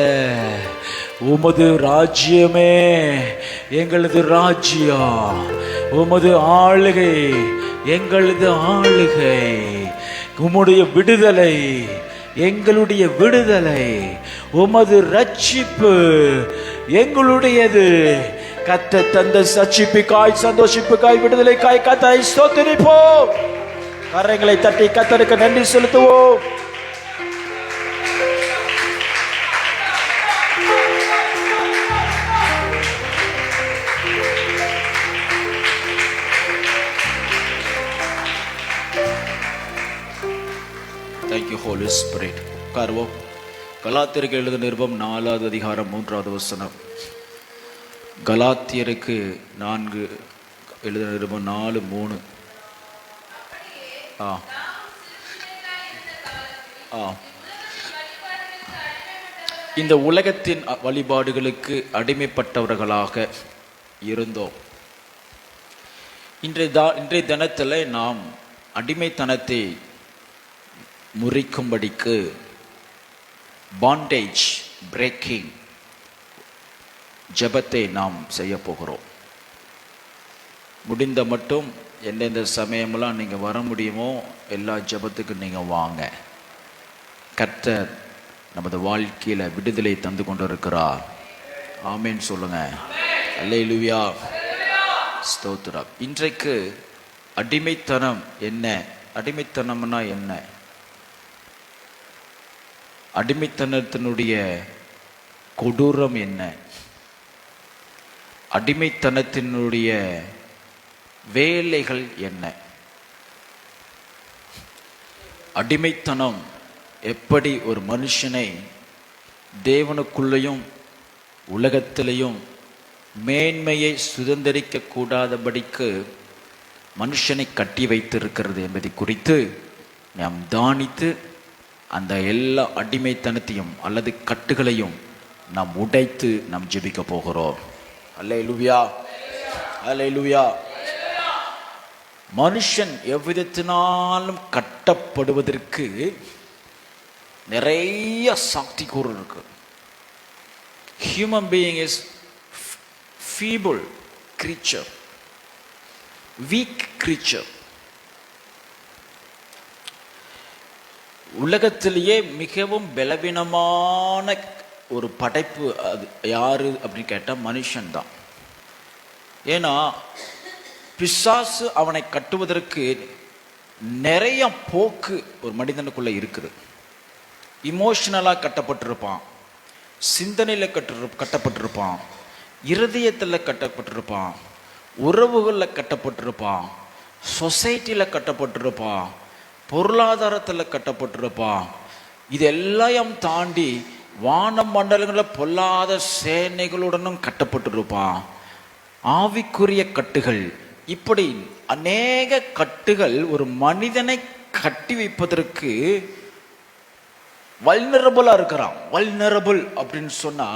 உமது ராஜ்யமே எங்களது ராஜ்யம், உமது ஆளுகை எங்களது ஆளுகை, உம்முடைய விடுதலை எங்களுடைய விடுதலை, உமது ரட்சிப்பு எங்களுடையது. கத்த தந்த ரட்சிப்புக்காய் சந்தோஷிப்புக்காய் விடுதலைக்காய் கத்தை ஸ்தோத்திரிப்போம். கரங்களை தட்டி கத்தருக்கு நன்றி செலுத்துவோம். Thank you, Holy Spirit. உட்காருவோம். கலாத்தியருக்கு எழுதின நிருபம் 4வது அதிகாரம் 3வது வசனம். கலாத்தியருக்கு 4 எழுதின நிருபம் 4:3. இந்த உலகத்தின் வழிபாடுகளுக்கு அடிமைப்பட்டவர்களாக இருந்தோம். இன்றைய தினத்தில் நாம் அடிமைத்தனத்தை முறிக்கும்படிக்கு பாண்டேஜ் பிரேக்கிங் ஜெபத்தை நாம் செய்ய போகிறோம். முடிந்த மட்டும் எந்தெந்த சமயமெல்லாம் நீங்கள் வர முடியுமோ எல்லா ஜெபத்துக்கும் நீங்கள் வாங்க. கர்த்தர் நமது வாழ்க்கையில் விடுதலை தந்து கொண்டு இருக்கிறார். ஆமேன் சொல்லுங்க. அல்லேலூயா, ஸ்தோத்திரம். இன்றைக்கு அடிமைத்தனம் என்ன? அடிமைத்தனம்னா என்ன? அடிமைத்தனத்தினுடைய கொடூரம் என்ன? அடிமைத்தனத்தினுடைய வேலைகள் என்ன? அடிமைத்தனம் எப்படி ஒரு மனுஷனை தேவனுக்குள்ளேயும் உலகத்திலையும் மேன்மையை சுதந்திரிக்க கூடாதபடிக்கு மனுஷனை கட்டி வைத்திருக்கிறது என்பதை குறித்து நாம் தானித்து அந்த எல்லா அடிமைத்தனத்தையும் அல்லது கட்டுகளையும் நாம் உடைத்து நாம் ஜெபிக்க போகிறோம். அல்லேலூயா, அல்லேலூயா. மனுஷன் எவ்விதத்தினாலும் கட்டப்படுவதற்கு நிறைய சாத்தியக்கூறு இருக்கு. Human being is feeble creature, weak creature. உலகத்திலேயே மிகவும் பலவீனமான ஒரு படைப்பு அது யாரு அப்படின்னு கேட்டால் மனுஷன்தான். ஏன்னா பிசாசு அவனை கட்டுவதற்கு நிறைய போக்கு ஒரு மனிதனுக்குள்ள இருக்குது. இமோஷனலாக கட்டப்பட்டிருப்பான், சிந்தனையில் கட்டப்பட்டிருப்பான், இருதயத்தில் கட்டப்பட்டிருப்பான், உறவுகளில் கட்டப்பட்டிருப்பான், சொசைட்டியில் கட்டப்பட்டிருப்பான், பொருளாதாரத்தில் கட்டப்பட்டிருப்பான். இதெல்லாம் தாண்டி வான மண்டலங்களில் பொல்லாத சேனைகளுடனும் கட்டப்பட்டிருப்பான். ஆவிக்குரிய கட்டுகள், இப்படி அநேக கட்டுகள் ஒரு மனிதனை கட்டி வைப்பதற்கு வல்னரபிளாக இருக்கிறான். வல்னரபிள் அப்படின்னு சொன்னா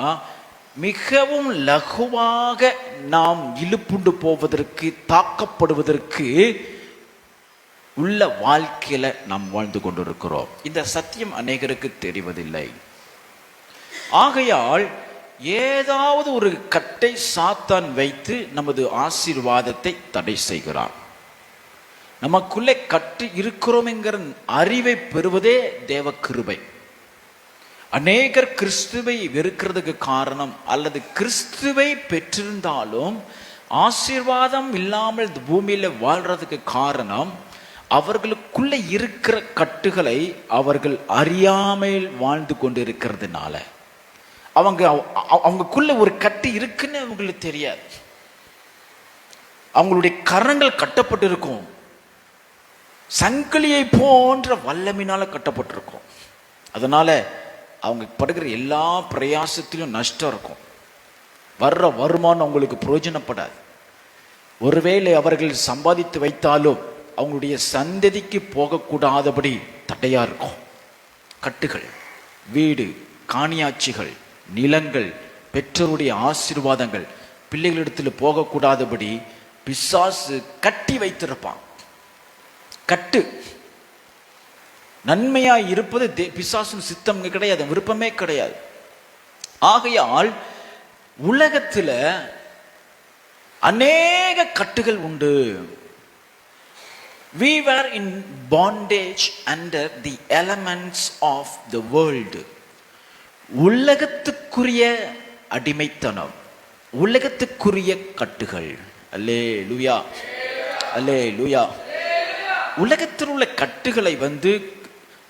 மிகவும் லகுவாக நாம் இழுப்புண்டு போவதற்கு, தாக்கப்படுவதற்கு உள்ள வாழ்க்கையில நாம் வாழ்ந்து கொண்டிருக்கிறோம். இந்த சத்தியம் அநேகருக்கு தெரிவதில்லை. ஆகையால் ஏதாவது ஒரு கட்டை சாத்தான் வைத்து நமது ஆசீர்வாதத்தை தடை செய்கிறான். நமக்குள்ளே கட்டு இருக்கிறோம் என்கிற அறிவை பெறுவதே தேவ கிருபை. அநேகர் கிறிஸ்துவை வெறுக்கிறதுக்கு காரணம், அல்லது கிறிஸ்துவை பெற்றிருந்தாலும் ஆசீர்வாதம் இல்லாமல் பூமியில வாழ்றதுக்கு காரணம், அவர்களுக்குள்ள இருக்கிற கட்டுகளை அவர்கள் அறியாமல் வாழ்ந்து கொண்டு இருக்கிறதுனால. அவங்களுக்குள்ள ஒரு கட்டு இருக்குன்னு அவங்களுக்கு தெரியாது. அவங்களுடைய கரங்கள் கட்டப்பட்டு இருக்கும், சங்கிலியை போன்ற வல்லமினால கட்டப்பட்டிருக்கும். அதனால அவங்க படுகிற எல்லா பிரயாசத்திலும் நஷ்டம் இருக்கும். வர்ற வருமானம் அவங்களுக்கு பிரயோஜனப்படாது. ஒருவேளை அவர்கள் சம்பாதித்து வைத்தாலும் அவங்களுடைய சந்ததிக்கு போகக்கூடாதபடி தடையா இருக்கும். கட்டுகள், வீடு, காணியாட்சிகள், நிலங்கள், பெற்றோருடைய ஆசீர்வாதங்கள் பிள்ளைகளிடத்தில் போகக்கூடாதபடி பிசாசு கட்டி வைத்திருப்பான். கட்டு நன்மையாய் இருப்பது பிசாசின் சித்தம் கிடையாது, விருப்பமே கிடையாது. ஆகையால் உலகத்தில் அநேக கட்டுகள் உண்டு. We were in bondage under the elements of the world. உலகத்துக்குரிய அடிமைத்தனம், உலகத்துக்குரிய கட்டுகள். அல்லேலூயா, அல்லேலூயா. உலகத்தில் உள்ள கட்டுகளை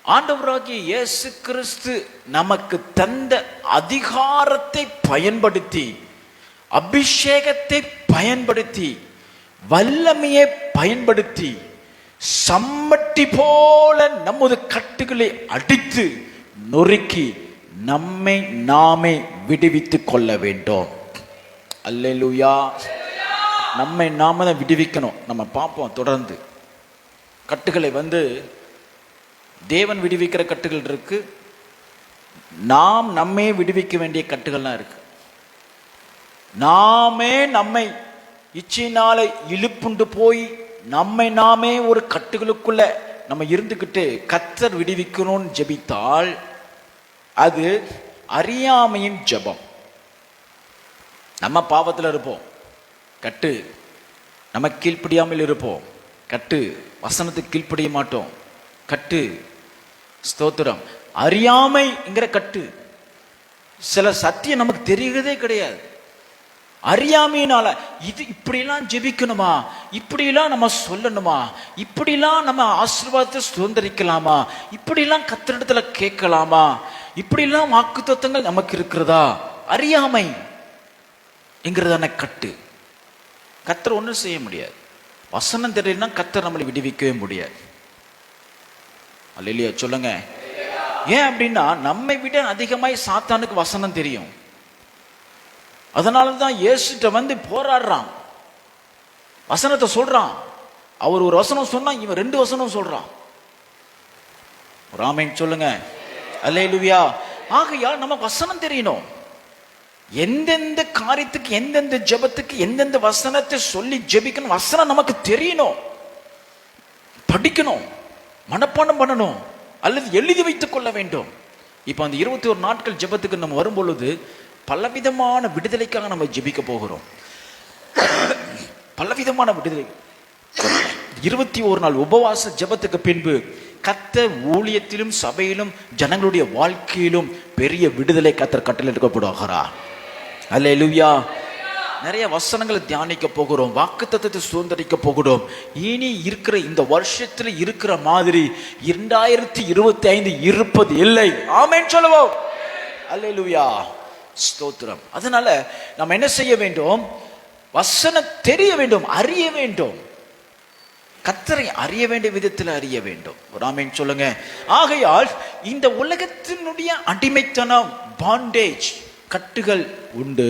ஆண்டவராகிய இயேசு கிறிஸ்து நமக்கு தந்த அதிகாரத்தை பயன்படுத்தி, அபிஷேகத்தை பயன்படுத்தி, வல்லமையை பயன்படுத்தி, சம்மட்டி போல நமது கட்டுகளை அடித்து நொறுக்கி நம்மை நாமே விடுவித்துக் கொள்ள வேண்டும். அல்லேலூயா. நம்மை நாம தான் விடுவிக்கணும். நம்ம பார்ப்போம் தொடர்ந்து. கட்டுகளை தேவன் விடுவிக்கிற கட்டுகள் இருக்கு, நாம் நம்மை விடுவிக்க வேண்டிய கட்டுகள்லாம் இருக்கு. நாமே நம்மை இச்சையினால இழுப்புண்டு போய் நம்மை நாமே ஒரு கட்டுகளுக்குள்ள நம்ம இருந்துக்கிட்டு கர்த்தர் விடுவிக்கணும்னு ஜெபித்தால் அது அறியாமையின் ஜெபம். நம்ம பாவத்தில் இருப்போம், கட்டு. நம்ம கீழ்ப்படியாமல் இருப்போம், கட்டு. வசனத்துக்கு கீழ்ப்படிய மாட்டோம், கட்டு. ஸ்தோத்திரம். அறியாமைங்கிற கட்டு. சில சத்தியம் நமக்கு தெரிகிறதே கிடையாது. அறியாமையினால இது இப்படிலாம் ஜெபிக்கணுமா, இப்படிலாம் நம்ம சொல்லணுமா, இப்படிலாம் நம்ம ஆசீர்வாதத்தை சுதந்திரிக்கலாமா, இப்படிலாம் கர்த்தரிடத்துல கேட்கலாமா, இப்படிலாம் வாக்குத்தத்தங்கள் நமக்கு இருக்கிறதா? அறியாமை என்கிறதான கட்டு. கர்த்தர் ஒன்றும் செய்ய முடியாது. வசனம் தெரியலன்னா கர்த்தர் நம்மளை விடுவிக்கவே முடியாது. அல்லேலூயா சொல்லுங்க. ஏன் அப்படின்னா நம்மை விட அதிகமாய் சாத்தானுக்கு வசனம் தெரியும். அதனாலதான் இயேசுட்ட வந்து போராடுறான், வசனத்தை சொல்றான். அவர் ஒரு வசனம் சொன்னா இவன் 2 வசனம் சொல்றான். ஆமென் சொல்லுங்க. அல்லேலூயா. ஆகையால் நம்ம வசனம் தெரியணும். எந்தெந்த காரியத்துக்கு, எந்தெந்த ஜெபத்துக்கு எந்தெந்த வசனத்தை சொல்லி ஜெபிக்கணும், வசனம் நமக்கு தெரியணும். படிக்கணும், மனப்பாடம் பண்ணணும், அல்லது எழுதி வைத்துக் கொள்ள வேண்டும். இப்ப அந்த 21 நாட்கள் ஜெபத்துக்கு நம்ம வரும் பொழுது பலவிதமான விடுதலைக்காக நம்ம ஜெபிக்க போகிறோம். பலவிதமான விடுதலை. 21 நாள் உபவாச ஜெபத்துக்கு பின்பு கர்த்தர் ஊழியத்திலும் சபையிலும் ஜனங்களுடைய வாழ்க்கையிலும் பெரிய விடுதலை கர்த்தர் கட்டளையிடப்படுகிறார். அல்லேலூயா. நிறைய வசனங்களை தியானிக்க போகிறோம், வாக்குத்தத்தத்தை சுதந்திரிக்க போகிறோம். இனி இருக்கிற இந்த வருஷத்துல இருக்கிற மாதிரி 2025 இருப்பது இல்லை. ஆமென் சொல்லுவோம். அல்லேலூயா. ஸ்தோத்திரம். அதனால நம்ம என்ன செய்ய வேண்டும்? வசனம் தெரிய வேண்டும், அறிய வேண்டும். கர்த்தரை அறிய வேண்டிய விதத்தில் அறிய வேண்டும். ஆமென் சொல்லுங்க. ஆகையால் இந்த உலகத்தினுடைய அடிமைத்தனம், பாண்டேஜ், கட்டுகள் உண்டு.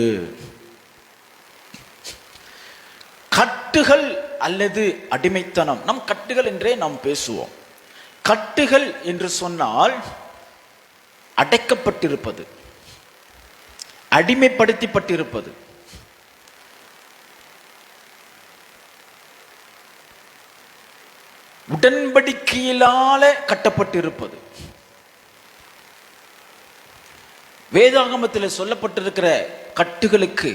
கட்டுகள் அல்லது அடிமைத்தனம். நம் கட்டுகள் என்றே நாம் பேசுவோம். கட்டுகள் என்று சொன்னால் அடைக்கப்பட்டிருப்பது, அடிமைப்படுத்தப்பட்டிருப்பது. உடன்படிக்கையிலால கட்டப்பட்டிருப்பது. வேதாகமத்தில் சொல்லப்பட்டிருக்கிற கட்டுகளுக்கு,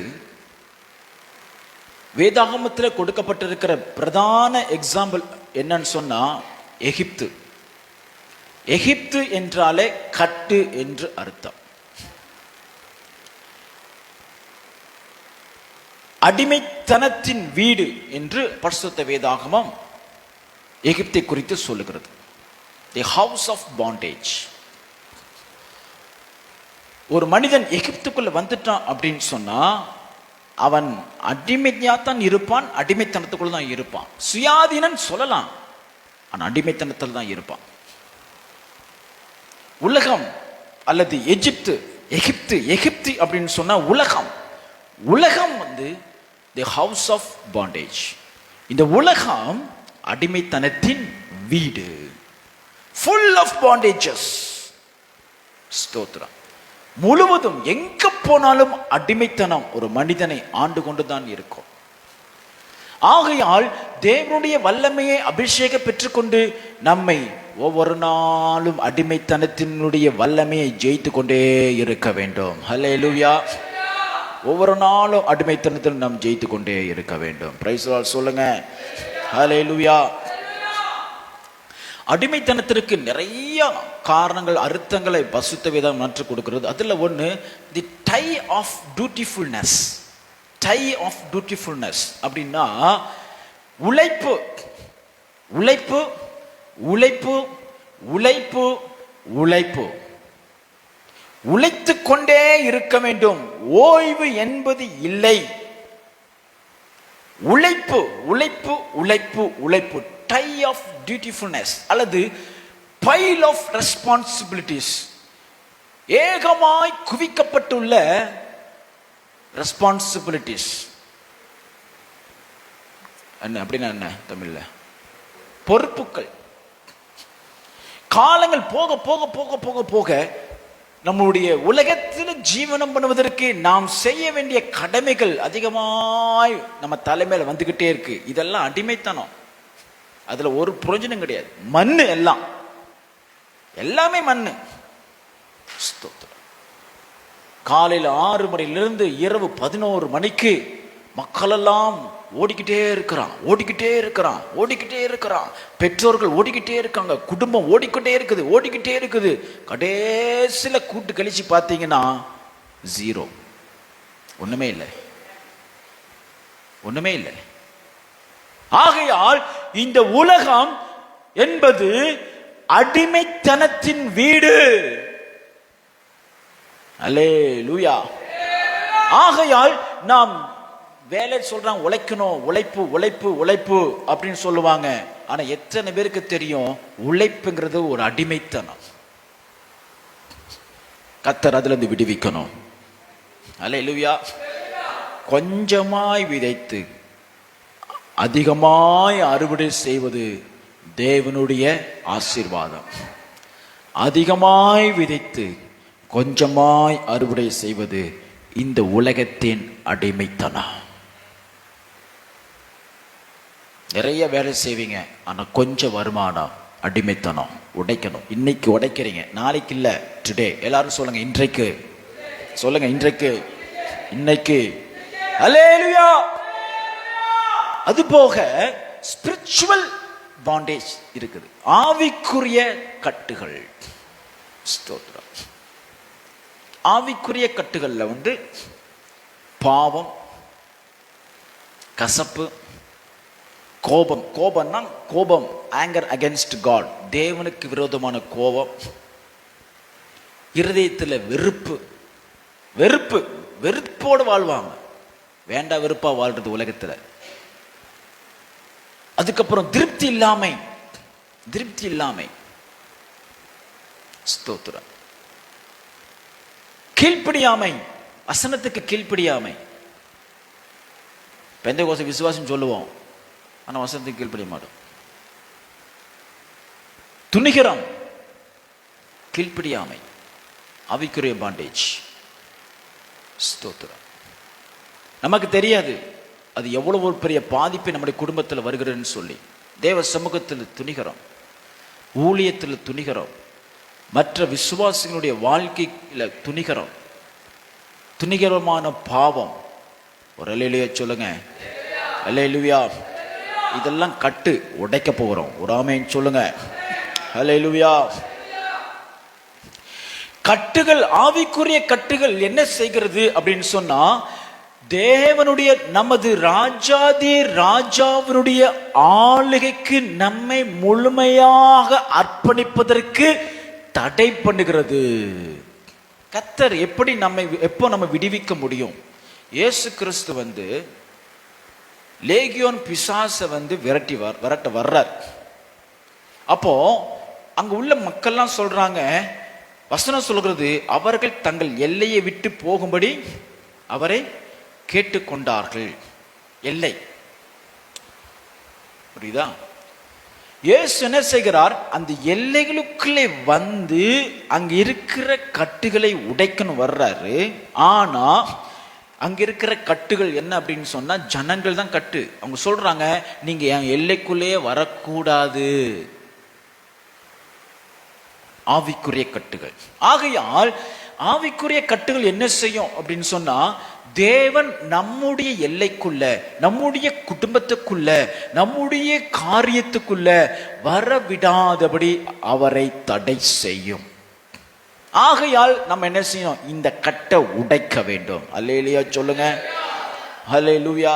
வேதாகமத்தில் கொடுக்கப்பட்டிருக்கிற பிரதான எக்ஸாம்பிள் என்னன்னு சொன்னா எகிப்து. எகிப்து என்றாலே கட்டு என்று அர்த்தம். அடிமைத்தனத்தின் வீடு என்று பரிசுத்த வேதாகமம் எகிப்தை குறித்து சொல்லுகிறது. The house of bondage. ஒரு மனிதன் எகிப்துக்குள்ள வந்துட்டான் அப்படின்னு சொன்னா அவன் அடிமையாத்தான் இருப்பான், அடிமைத்தனத்துக்குள்ள தான் இருப்பான். சுயாதீனன் சொல்லலாம், ஆனா அடிமைத்தனத்தில் தான் இருப்பான். உலகம் அல்லது எகிப்து, எகிப்து எகிப்து அப்படின்னு சொன்னா உலகம். உலகம் வந்து தி ஹவுஸ் ஆஃப் பாண்டேஜ். இந்த உலகம் அடிமைத்தனத்தின் வீடு. Full of bondages. ஸ்தோத்திரம். முழுவதும் எங்க போனாலும் அடிமைத்தனம் ஒரு மனிதனை ஆண்டு கொண்டுதான் இருக்கும். ஆகையால் தேவனுடைய வல்லமையை அபிஷேக பெற்றுக்கொண்டு நம்மை ஒவ்வொரு நாளும் அடிமைத்தனத்தினுடைய வல்லமையை ஜெயித்து கொண்டே இருக்க வேண்டும். ஹல்லேலூயா. ஒவ்வொரு நாளும் அடிமைத்தனத்தில் நாம் ஜெயித்து கொண்டே இருக்க வேண்டும். பிரைஸ் தி லார்ட் சொல்லுங்க. ஹல்லேலூயா. அடிமைத்தனத்திற்கு நிறைய காரணங்கள், அர்த்தங்களை பரிசுத்த வேதம் மாற்றி கொடுக்கிறது. அதுல ஒன்று தி டை ஆஃப் டியூட்டிஃபுல்னஸ். டை ஆஃப் டியூட்டிஃபுல்னஸ் அப்படின்னா உழைப்பு, உழைப்பு, உழைப்பு, உழைப்பு, உழைப்பு. உழைத்து கொண்டே இருக்க வேண்டும், ஓய்வு என்பது இல்லை. உழைப்பு, உழைப்பு, உழைப்பு, உழைப்பு. டை ஆஃப் டியூட்டிஃபுல்னஸ் அல்லது பைல் ஆஃப் ரெஸ்பான்சிபிலிட்டிஸ். ஏகமாய் குவிக்கப்பட்டுள்ள ரெஸ்பான்சிபிலிட்டிஸ். என்ன அப்படின்னா என்ன தமிழ்ல? பொறுப்புகள். காலங்கள் போக போக போக போக போக நம்முடைய உலகத்தில் ஜீவனம் பண்ணுவதற்கு நாம் செய்ய வேண்டிய கடமைகள் அதிகமாய் நம்ம தலைமையில வந்துகிட்டே இருக்கு. இதெல்லாம் அடிமைத்தனம். அதுல ஒரு பிரயோஜனம் கிடையாது. மண்ணு, எல்லாம் எல்லாமே மண்ணு. காலையில் 6 மணிலிருந்து இரவு 11 மணிக்கு மக்கள் எல்லாம் ஓடிக்கிட்டே இருக்கிறான். பெற்றோர்கள் ஓடிக்கிட்டே இருக்காங்க, குடும்பம் ஓடிக்கிட்டே இருக்குது. கடைசியில கூட்டு கழிச்சு பார்த்தீங்கன்னா 0, ஒண்ணுமே இல்லை. ஆகையால் இந்த உலகம் என்பது அடிமைத்தனத்தின் வீடு. அல்லேலூயா. ஆகையால் நாம் வேலை சொல்றாங்க, உழைக்கணும், உழைப்பு அப்படின்னு சொல்லுவாங்க. ஆனா எத்தனை பேருக்கு தெரியும் உழைப்புங்கிறது ஒரு அடிமைத்தனம்? கர்த்தர் அதுல இருந்து விடுவிக்கணும். அல்லேலூயா. கொஞ்சமாய் விதைத்து அதிகமாய் அறுவடை செய்வது தேவனுடைய ஆசீர்வாதம். அதிகமாய் விதைத்து கொஞ்சமாய் அறுவடை செய்வது இந்த உலகத்தின் அடிமைத்தனம். நிறைய வேலை செய்வீங்க, ஆனா கொஞ்சம் வருமானம், அடிமைத்தனம். உடைக்கணும். இன்னைக்கு உடைக்கிறீங்க, நாளைக்கு இல்ல, டுடே. எல்லாரும் சொல்லுங்க இன்றைக்கு. சொல்லுங்க இன்றைக்கு, இன்னைக்கு. அல்லேலூயா. அது போக ஸ்பிரிச்சுவல் பாண்டேஜ் இருக்குது, ஆவிக்குரிய கட்டுகள். ஸ்தோத்திரம். ஆவிக்குரிய கட்டுகள்ல பாவம், கசப்பு, கோபம்னா கோபம், ஆங்கர் அகேன்ஸ்ட் காட், தேவனுக்கு விரோதமான கோபம். இருதயத்தில் வெறுப்போடு வாழ்வாங்க. வேண்டாம் வெறுப்பா வாழ்றது உலகத்துல. அதுக்கப்புறம் திருப்தி இல்லாமை. ஸ்தோத்திரம். கீழ்ப்படியாமை, வசனத்துக்கு கீழ்ப்படியாமை. பெந்தேகோஸ்து விசுவாசம் சொல்லுவோம், ஆனா வசனத்துக்கு கீழ்ப்படிய மாட்டோம். துணிகரம், கீழ்ப்படியாமை, ஆவிக்குரிய பாண்டேஜ். ஸ்தோத்திரம். நமக்கு தெரியாது அது எவ்வளவு ஒரு பெரிய பாதிப்பை நம்முடைய குடும்பத்தில் வருகிறதுன்னு சொல்லி. தேவ சமூகத்தில் துணிகரம், ஊழியத்தில் துணிகரம், மற்ற விசுவாசிகளுடைய வாழ்க்கையில துணிகரமான பாவம். ஒரு அல்லேலூயா சொல்லுங்க. அல்லேலூயா. இதெல்லாம் கட்டு உடைக்க போகிறோம். ஒரு ஆமென் சொல்லுங்க. அல்லேலூயா. கட்டுகள், ஆவிக்குரிய கட்டுகள் என்ன செய்கிறது அப்படின்னு சொன்னா, தேவனுடைய நமது ராஜாவினுடைய ஆளுகைக்கு நம்மை முழுமையாக அர்ப்பணிப்பதற்கு தடை பண்ணுகிறது. கர்த்தர் எப்போ நம்ம விடுவிக்க முடியும்? இயேசு கிறிஸ்து லேகியோன் பிசாசை விரட்ட வர்றார். அப்போ அங்க உள்ள மக்கள்லாம் சொல்றாங்க, வசனம் சொல்கிறது, அவர்கள் தங்கள் எல்லையை விட்டு போகும்படி அவரை கேட்டுக்கொண்டார்கள். எல்லை புரியுதா? இயேசு என்ன செய்கிறார்? அந்த எல்லைகளுக்குள்ளே அங்க இருக்கிற கட்டுகளை உடைக்கணும் வர்றாரு. ஆனா அங்க இருக்கிற கட்டுகள் என்ன அப்படின்னு சொன்னா, ஜனங்கள் தான் கட்டு. அவங்க சொல்றாங்க, நீங்க என் எல்லைக்குள்ளேயே வரக்கூடாது. ஆவிக்குரிய கட்டுகள். ஆகையால் ஆவிக்குரிய கட்டுகள் என்ன செய்யும் அப்படின்னு சொன்னா, தேவன் நம்முடைய எல்லைக்குள்ள, நம்முடைய குடும்பத்துக்குள்ள, நம்முடைய காரியத்துக்குள்ள வரவிடாதபடி அவரை தடை செய்யும். ஆகையால் நம்ம என்ன செய்யணும்? இந்த கட்டை உடைக்க வேண்டும். அல்லேலூயா சொல்லுங்க. அல்லேலூயா.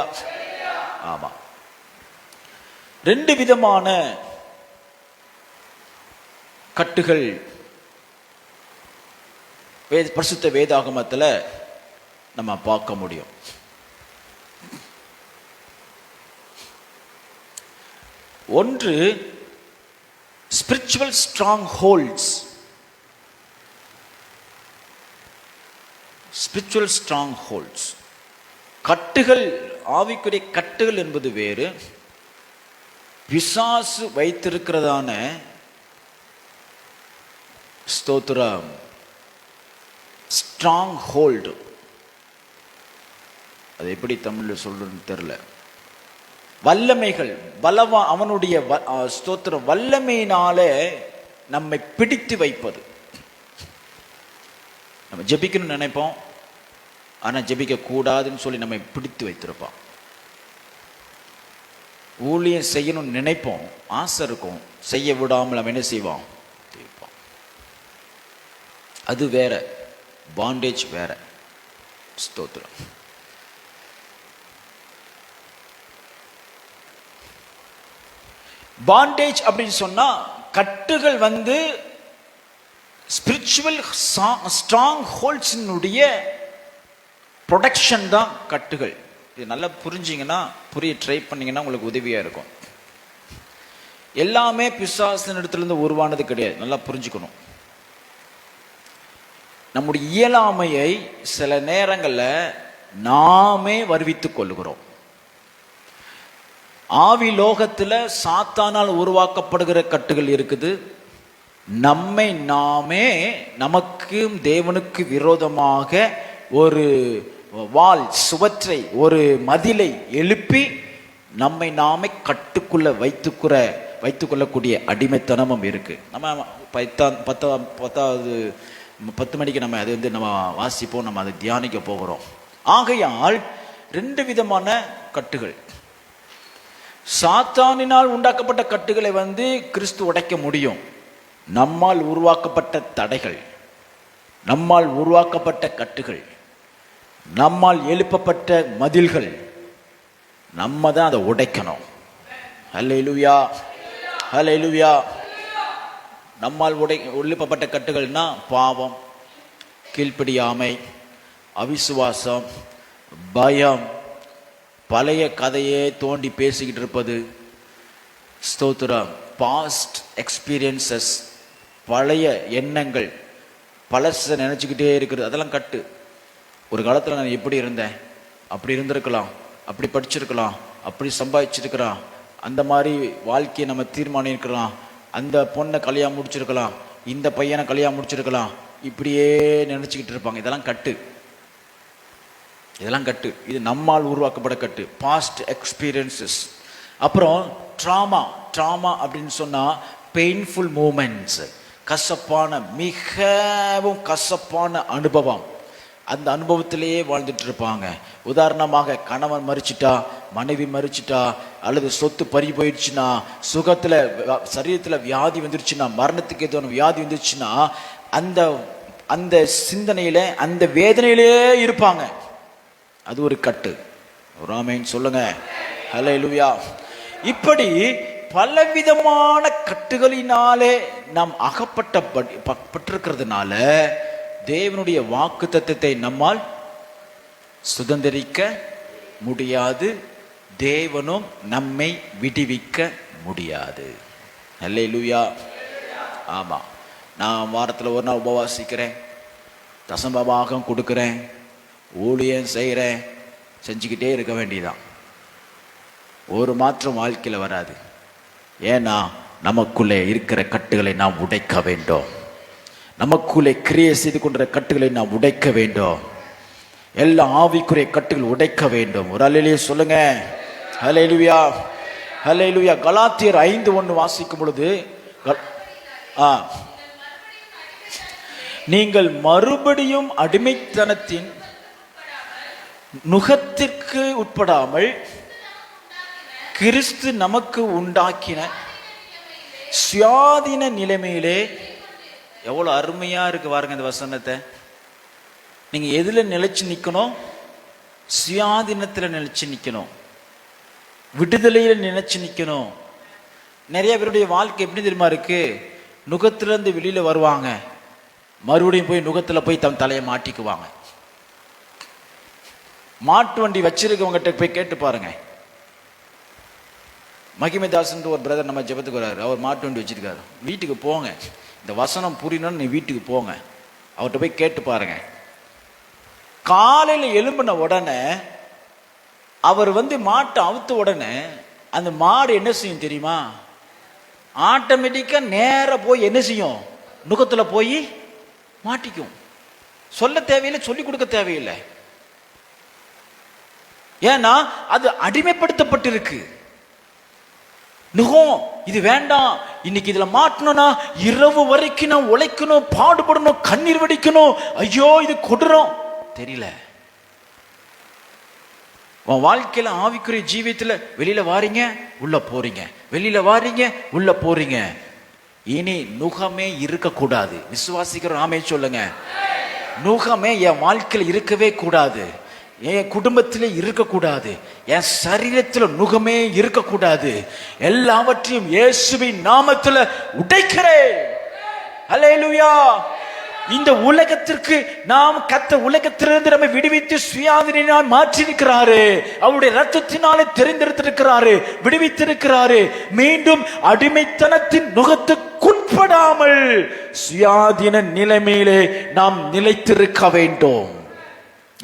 ஆமா. 2 விதமான கட்டுகள் பரிசுத்த வேதாகமத்துல நம்ம பார்க்க முடியும். ஒன்று spiritual strong holds. Spiritual strong holds கட்டுகள், ஆவிக்குரிய கட்டுகள் என்பது வேறு. பிசாசு வைத்திருக்கிறதான ஸ்தோத்திரம் ஸ்ட்ராங் ஹோல்டு, அது எப்படி தமிழ்ல சொல்றதுன்னு தெரியல. வல்லமைகள் அவனுடைய ஸ்தோத்திர வல்லமையினாலே நம்மை பிடித்து வைப்பது. நம்ம ஜெபிக்கணும்னு நினைப்போம், ஆனா ஜெபிக்க கூடாதுன்னு சொல்லி நம்மை பிடித்து வைத்திருப்பான். ஊழியம் செய்யணும்னு நினைப்போம், ஆசை இருக்கும், செய்ய விடாமல் நம்ம என்ன செய்வோம், அது வேற, பாண்டேஜ் வேற. ஸ்தோத்திரம். பாண்டேஜ் அப்படின்னு சொன்னா கட்டுகள் ஸ்பிரிச்சுவல் ஸ்ட்ராங் ஹோல்ட்ஸினுடைய ப்ரொடக்ஷன் தான் கட்டுகள். இது நல்லா புரிஞ்சிங்கன்னா, புரிய ட்ரை பண்ணீங்கன்னா உங்களுக்கு உதவியா இருக்கும். எல்லாமே பிசாசின் இடத்துலேருந்து உருவானது கிடையாது, நல்லா புரிஞ்சுக்கணும். நம்முடைய இயலாமையை சில நேரங்களில் நாமே வருவித்துக் கொள்கிறோம். ஆவி லோகத்தில் சாத்தானால் உருவாக்கப்படுகிற கட்டுகள் இருக்குது. நம்மை நாமே நமக்கும் தேவனுக்கு விரோதமாக ஒரு வால், சுவற்றை, ஒரு மதிலை எழுப்பி நம்மை நாமே கட்டுக்குள்ள வைத்துக்கொள்ளக்கூடிய அடிமைத்தனமும் இருக்கு. நம்ம 10 மணிக்கு நம்ம அது நம்ம வாசிப்போம், நம்ம அதை தியானிக்க போகிறோம். ஆகையால் 2 விதமான கட்டுகள். சாத்தானினால் உண்டாக்கப்பட்ட கட்டுகளை கிறிஸ்து உடைக்க முடியும். நம்மால் உருவாக்கப்பட்ட தடைகள், நம்மால் உருவாக்கப்பட்ட கட்டுகள், நம்மால் எழுப்பப்பட்ட மதில்கள், நம்ம தான் அதை உடைக்கணும். ஹல்லேலூயா, ஹல்லேலூயா. நம்மால் எழுப்பப்பட்ட கட்டுகள்னா பாவம், கீழ்ப்படியாமை, அவிசுவாசம், பயம், பழைய கதையே தோண்டி பேசிக்கிட்டு இருப்பது, ஸ்தோத்திரம், பாஸ்ட் எக்ஸ்பீரியன்சஸ், பழைய எண்ணங்கள், பழச நினைச்சுக்கிட்டே இருக்கிறது, அதெல்லாம் கட்டு. ஒரு காலத்தில் நான் எப்படி இருந்தேன், அப்படி இருந்திருக்கலாம், அப்படி படிச்சிருக்கலாம், அப்படி சம்பாதிச்சிருக்கலாம், அந்த மாதிரி வாழ்க்கையை நம்ம தீர்மானிக்கலாம், அந்த பொண்ணை கல்யாணம் முடிச்சிருக்கலாம், இந்த பையனை கல்யாணம் முடிச்சிருக்கலாம், இப்படியே நினைச்சுக்கிட்டு இருப்பாங்க. இதெல்லாம் கட்டு, இதெல்லாம் கட்டு. இது நம்மால் உருவாக்கப்பட கட்டு, பாஸ்ட் எக்ஸ்பீரியன்சஸ். அப்புறம் ட்ராமா அப்படின்னு சொன்னா பெயின்ஃபுல் மூமெண்ட்ஸ், கசப்பான, மிகவும் கசப்பான அனுபவம். அந்த அனுபவத்திலேயே வாழ்ந்துட்டு இருப்பாங்க. உதாரணமாக, கணவன் மரிச்சிட்டா, மனைவி மரிச்சிட்டா, அல்லது சொத்து பறி போயிடுச்சுன்னா, சுகத்துல சரீரத்துல வியாதி வந்துருச்சுன்னா, மரணத்துக்கு ஏதோ வியாதி வந்துருச்சுன்னா, அந்த அந்த சிந்தனையில, அந்த வேதனையிலே இருப்பாங்க. அது ஒரு கட்டு. ஆமென் சொல்லுங்க, ஹல்லேலூயா. இப்படி பலவிதமான கட்டுகளினாலே நாம் அகப்பட்டிருக்கிறதுனால தேவனுடைய வாக்குத்தத்தத்தை நம்மால் சுதந்திரிக்க முடியாது, தேவனும் நம்மை விடுவிக்க முடியாது. ஹல்லேலூயா. ஆமா, நான் வாரத்தில் ஒரு நாள் உபவாசிக்கிறேன், தசமபாகம் கொடுக்கிறேன், ஊழியம் செய்கிறேன், செஞ்சுக்கிட்டே இருக்க வேண்டியதான். ஒரு மாற்றம் வாழ்க்கையில் வராது. ஏன்னா நமக்குள்ளே இருக்கிற கட்டுகளை நாம் உடைக்க வேண்டும். நமக்குள்ளே கிரியை செய்து கொண்ட கட்டுகளை நாம் உடைக்க வேண்டும். எல்லா ஆவிக்குரிய கட்டுகள் உடைக்க வேண்டும். ஒரு அல்லேலூயா சொல்லுங்க, ஹல்லேலூயா, ஹல்லேலூயா. கலாத்தியர் 5:1 வாசிக்கும் பொழுது, நீங்கள் மறுபடியும் அடிமைத்தனத்தின் நுகத்திற்கு உட்படாமல் கிறிஸ்து நமக்கு உண்டாக்கின சுயாதீன நிலைமையிலே. எவ்வளவு அருமையா இருக்கு பாருங்க இந்த வசனத்தை. நீங்க எதுல நிலைச்சு நிக்கணும்? சுயாதீனத்துல நிலைச்சு நிக்கணும், விடுதலையில நினைச்சு நிக்கணும். நிறைய பேருடைய வாழ்க்கை எப்படி தெரியுமா இருக்கு? நுகத்துல இருந்து வெளியில வருவாங்க, மறுபடியும் போய் நுகத்துல போய் தம் தலையை மாட்டிக்குவாங்க. மாட்டு வண்டி வச்சிருக்கவங்கிட்ட போய் கேட்டு பாருங்க. மகிமைதாசன் ஒரு பிரதர் நம்ம ஜெபத்துக்கு வர்றாரு, அவர் மாட்டு வண்டி வச்சிருக்காரு. வீட்டுக்கு போங்க, இந்த வசனம் புரியணும்னு நீ வீட்டுக்கு போங்க, அவர்கிட்ட போய் கேட்டு பாருங்க. காலையில் எழும்பின உடனே அவர் மாட்டை அவுத்த உடனே அந்த மாடு என்ன செய்யும் தெரியுமா? ஆட்டோமேட்டிக்கா நேர போய் என்ன செய்யும்? நுகத்துல போய் மாட்டிக்கும். சொல்ல தேவையில்லை, சொல்லி கொடுக்க தேவையில்லை. ஏன்னா அது அடிமைப்படுத்தப்பட்டிருக்கு. நுகம் இது வேண்டாம், இன்னைக்கு இதுல மாட்டணும்னா இரவு வரைக்கும் நான் உழைக்கணும், பாடுபடணும், கண்ணீர் வடிக்கணும், ஐயோ இது கொடூரம். தெரியல உன் வாழ்க்கையில ஆவிக்குரிய ஜீவியத்துல வெளியில வாரீங்க உள்ள போறீங்க, வெளியில வாரீங்க உள்ள போறீங்க. இனி நுகமே இருக்கக்கூடாது. விசுவாசிக்கிற ஆமே சொல்லுங்க. நுகமே என் வாழ்க்கையில் இருக்கவே கூடாது, என் குடும்பத்திலே இருக்கக்கூடாது, என் சரீரத்தில் நுகமே இருக்கக்கூடாது. எல்லாவற்றையும் இயேசுவின் நாமத்தில் உடைக்கிறேன். அல்லேலூயா. இந்த உலகத்திற்கு நாம் உலகத்திலிருந்து நம்ம விடுவித்து சுயாதீனாய் மாற்றிருக்கிறாரு. அவருடைய ரத்தத்தினாலே தெரிந்தெடுத்திருக்கிறாரு, விடுவித்திருக்கிறாரு. மீண்டும் அடிமைத்தனத்தின் நுகத்துக்குட்படாமல் சுயாதீன நிலைமையிலே நாம் நிலைத்திருக்க வேண்டும்.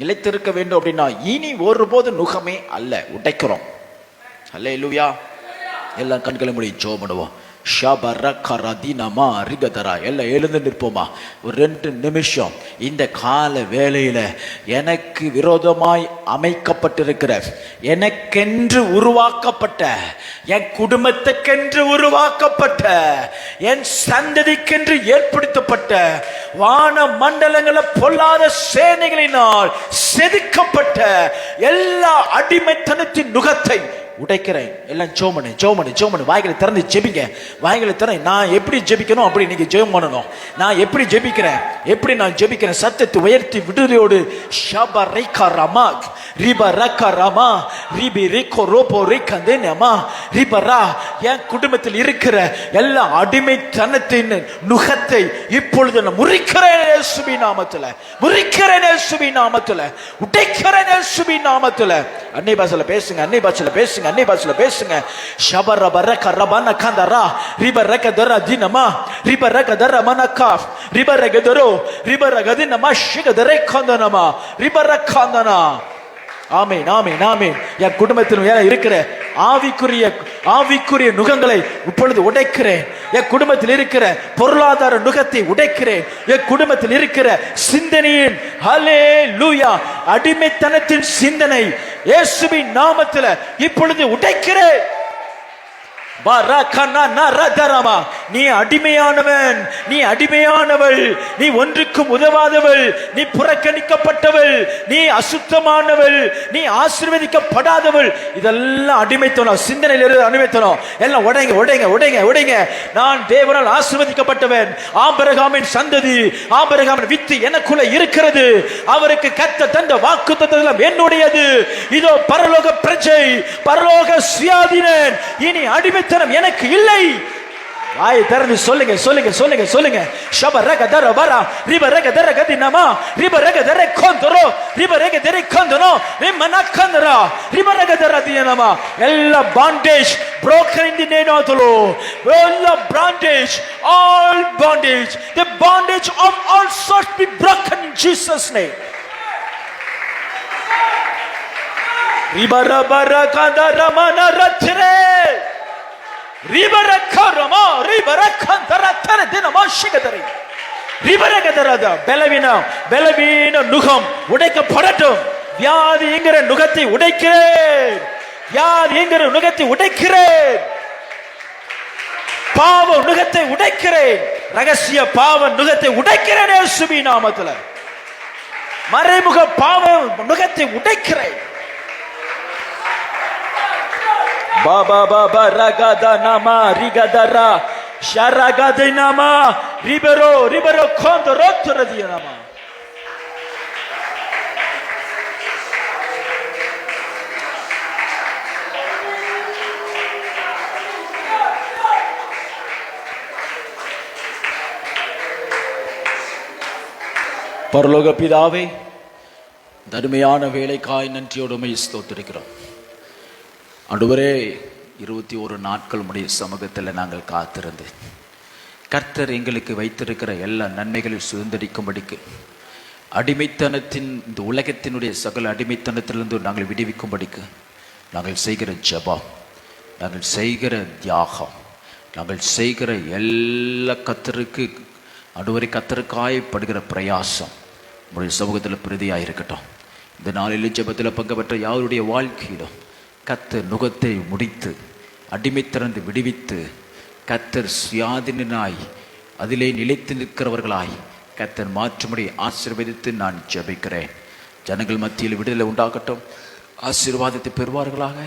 நிலைத்திருக்க வேண்டும் அப்படின்னா இனி ஒருபோது நுகமே அல்ல, உடைக்கிறோம். அல்லேலூயா. எல்லாம் கண்களை மூடி ஜெபம் பண்ணுவோம். எல்லாம் எழுந்து நிற்போமா ஒரு 2 நிமிஷம். இந்த கால வேளையில எனக்கு விரோதமாய் அமைக்கப்பட்டிருக்கிற, எனக்கென்று உருவாக்கப்பட்ட, என் குடும்பத்துக்கென்று உருவாக்கப்பட்ட, என் சந்ததிக்கென்று ஏற்படுத்தப்பட்ட வான மண்டலங்கள பொல்லாத சேனைகளினால் செதுக்கப்பட்ட எல்லா அடிமைத்தனத்தின் நுகத்தை உடைக்கிறேன். எல்லாம் ஜோமனு ஜோமனு ஜோமனு வாய்களை திறந்து ஜெபிங்க. வாய்களை திறந்து நான் எப்படி ஜெபிக்கணும் அப்படி நீங்க ஜெபம் பண்ணணும். நான் எப்படி ஜெபிக்கிறேன், எப்படி நான் ஜெபிக்கிறேன், சத்தத்தை உயர்த்தி விடுதலையோடு ஷபா ரைகா ரமா ரிபா ரக்கா ரமா ரிபி ரிகோ ரோபோ ரிகந்தேனமா ரிபரா. என் குடும்பத்தில் இருக்கிற எல்லா அடிமைத்தனத்தின் நுகத்தை இப்பொழுது நான் முறிக்கிறேன் இயேசுவின் நாமத்தில், முறிக்கிறேன் இயேசுவின் நாமத்தில், உடைக்கிறேன் இயேசுவின் நாமத்தில். அன்னை பாஷையில பேசுங்க, அன்னை பாஷையில பேசுங்க, அன்னை பாஷையில பேசுங்க. ஷபர பரக ரபன கந்தரா ரிபரக தர தினமா ரிபரக தர மனகா ரிபரக தரோ ரிபரக தினமா ஷிகதரை கந்தனமா ரிபரக கந்தனா. ஆமென் ஆமென் ஆமென். என் குடும்பத்தில் இருக்கிற ஆவிக்குரிய நுகங்களை இப்பொழுது உடைக்கிறேன். என் குடும்பத்தில் இருக்கிற பொருளாதார நுகத்தை உடைக்கிறேன். என் குடும்பத்தில் இருக்கிற சிந்தனையின் ஹல்லேலூயா அடிமைத்தனத்தின் சிந்தனை இயேசுவின் நாமத்தில் இப்பொழுது உடைக்கிறேன். நீ அடிமையானவன், நீ அடிமையானவள், நீ ஒன்றுக்கும் உதவாதவள், நீ புறக்கணிக்கப்பட்டவள், நீ அசுத்தமானவள், நீ ஆசீர்வதிக்கப்படாதவள். இதெல்லாம் அடிமைத்தனம், சிந்தனையில் அடிமைத்தனம். எல்லாம் உடைங்க உடைங்க உடைங்க உடைங்க. நான் தேவனால் ஆசீர்வதிக்கப்பட்டவன், ஆபிரகாமின் சந்ததி, ஆபிரகாமின் வித்து எனக்குள்ள இருக்கிறது. அவருக்கு கர்த்தர் தந்த வாக்குத்தத்தம் என்னுடையது. இதோ பரலோக பிரஜை, பரலோக சுயாதீனன், இனி அடிமைத்தனம் எனக்கு இல்லை. வாய் திறந்து சொல்லுங்க சொல்லுங்க சொல்லுங்க சொல்லுங்க. ஷபரக தர வரா ரிபரக தர கதினமா ரிபரக தர கொந்தரோ ரிபரக தர கொந்தனோ ரிமனா கந்தரா ரிபரக தர தினமா. எல்லா bondage broken in the name of the Lord. All bondage, all bondage, the bondage of all sorts be broken in Jesus name. ரிபர பரக தர மன ரத்ரே பலவீன நுகம் உடைக்கப்படட்டும். வியாதி என்கிற நுகத்தை உடைக்கிறேன், வியாதி என்கிற நுகத்தை உடைக்கிறேன், பாவ நுகத்தை உடைக்கிறேன், ரகசிய பாவ நுகத்தை உடைக்கிறேன் இயேசுவின் நாமத்தில். மறைமுக பாவ நுகத்தை உடைக்கிறேன். Baba baba ragada nama rigadara sharagade nama ribero ribero kondo rotturadia nama. பரலோக பிதாவே, தர்மையான வேலைக்காய் நன்றியோடு உம்மை ஸ்தோத்திரிக்கிறோம். ஆண்டவரே, 21 நாட்கள் உம்முடைய சமூகத்தில் நாங்கள் காத்திருந்து கர்த்தர் எங்களுக்கு வைத்திருக்கிற எல்லா நன்மைகளையும் சுதந்திரிக்கும்படிக்கு, அடிமைத்தனத்தின் இந்த உலகத்தினுடைய சகல அடிமைத்தனத்திலிருந்து நாங்கள் விடுவிக்கும்படிக்கு நாங்கள் செய்கிற ஜெபம், நாங்கள் செய்கிற தியாகம், நாங்கள் செய்கிற எல்லா கர்த்தருக்கு ஆண்டவரே கர்த்தருக்காய்ப்படுகிற பிரயாசம் உம்முடைய சமூகத்தில் பிரதியாக இருக்கட்டும். இந்த நாளில் ஜெபத்தில் பங்கு பெற்ற யாருடைய வாழ்க்கையிலும் கர்த்தர் நுகத்தை முடித்து அடிமைத்திறந்து விடுவித்து கர்த்தர் சுயாதீனாய் அதிலே நிலைத்து நிற்கிறவர்களாய் கர்த்தர் மாற்றும்படி ஆசீர்வதித்து நான் ஜெபிக்கிறேன். ஜனங்கள் மத்தியில் விடுதலை உண்டாகட்டும், ஆசீர்வாதத்தை பெறுவார்களாக,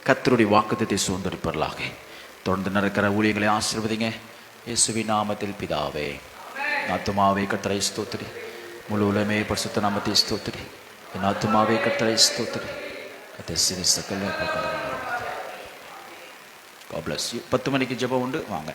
கர்த்தருடைய வாக்குத்தத்தை சுதந்திரிப்பார்களாக. தொடர்ந்து நடக்கிற ஊழியர்களை ஆசீர்வதிங்க இயேசுவின் நாமத்தில் பிதாவே. ஆத்துமாவே கர்த்தரை ஸ்தோத்திரி, முழு உலகமே பரிசுத்த நாமத்தை ஸ்தோத்திரி. என் ஆத்துமாவே கர்த்தரை ஸ்தோத்திரி. கர்த்தர் சகல பிரகாரம் God bless you. 10 மணிக்கு ஜெபம் உண்டு, வாங்க.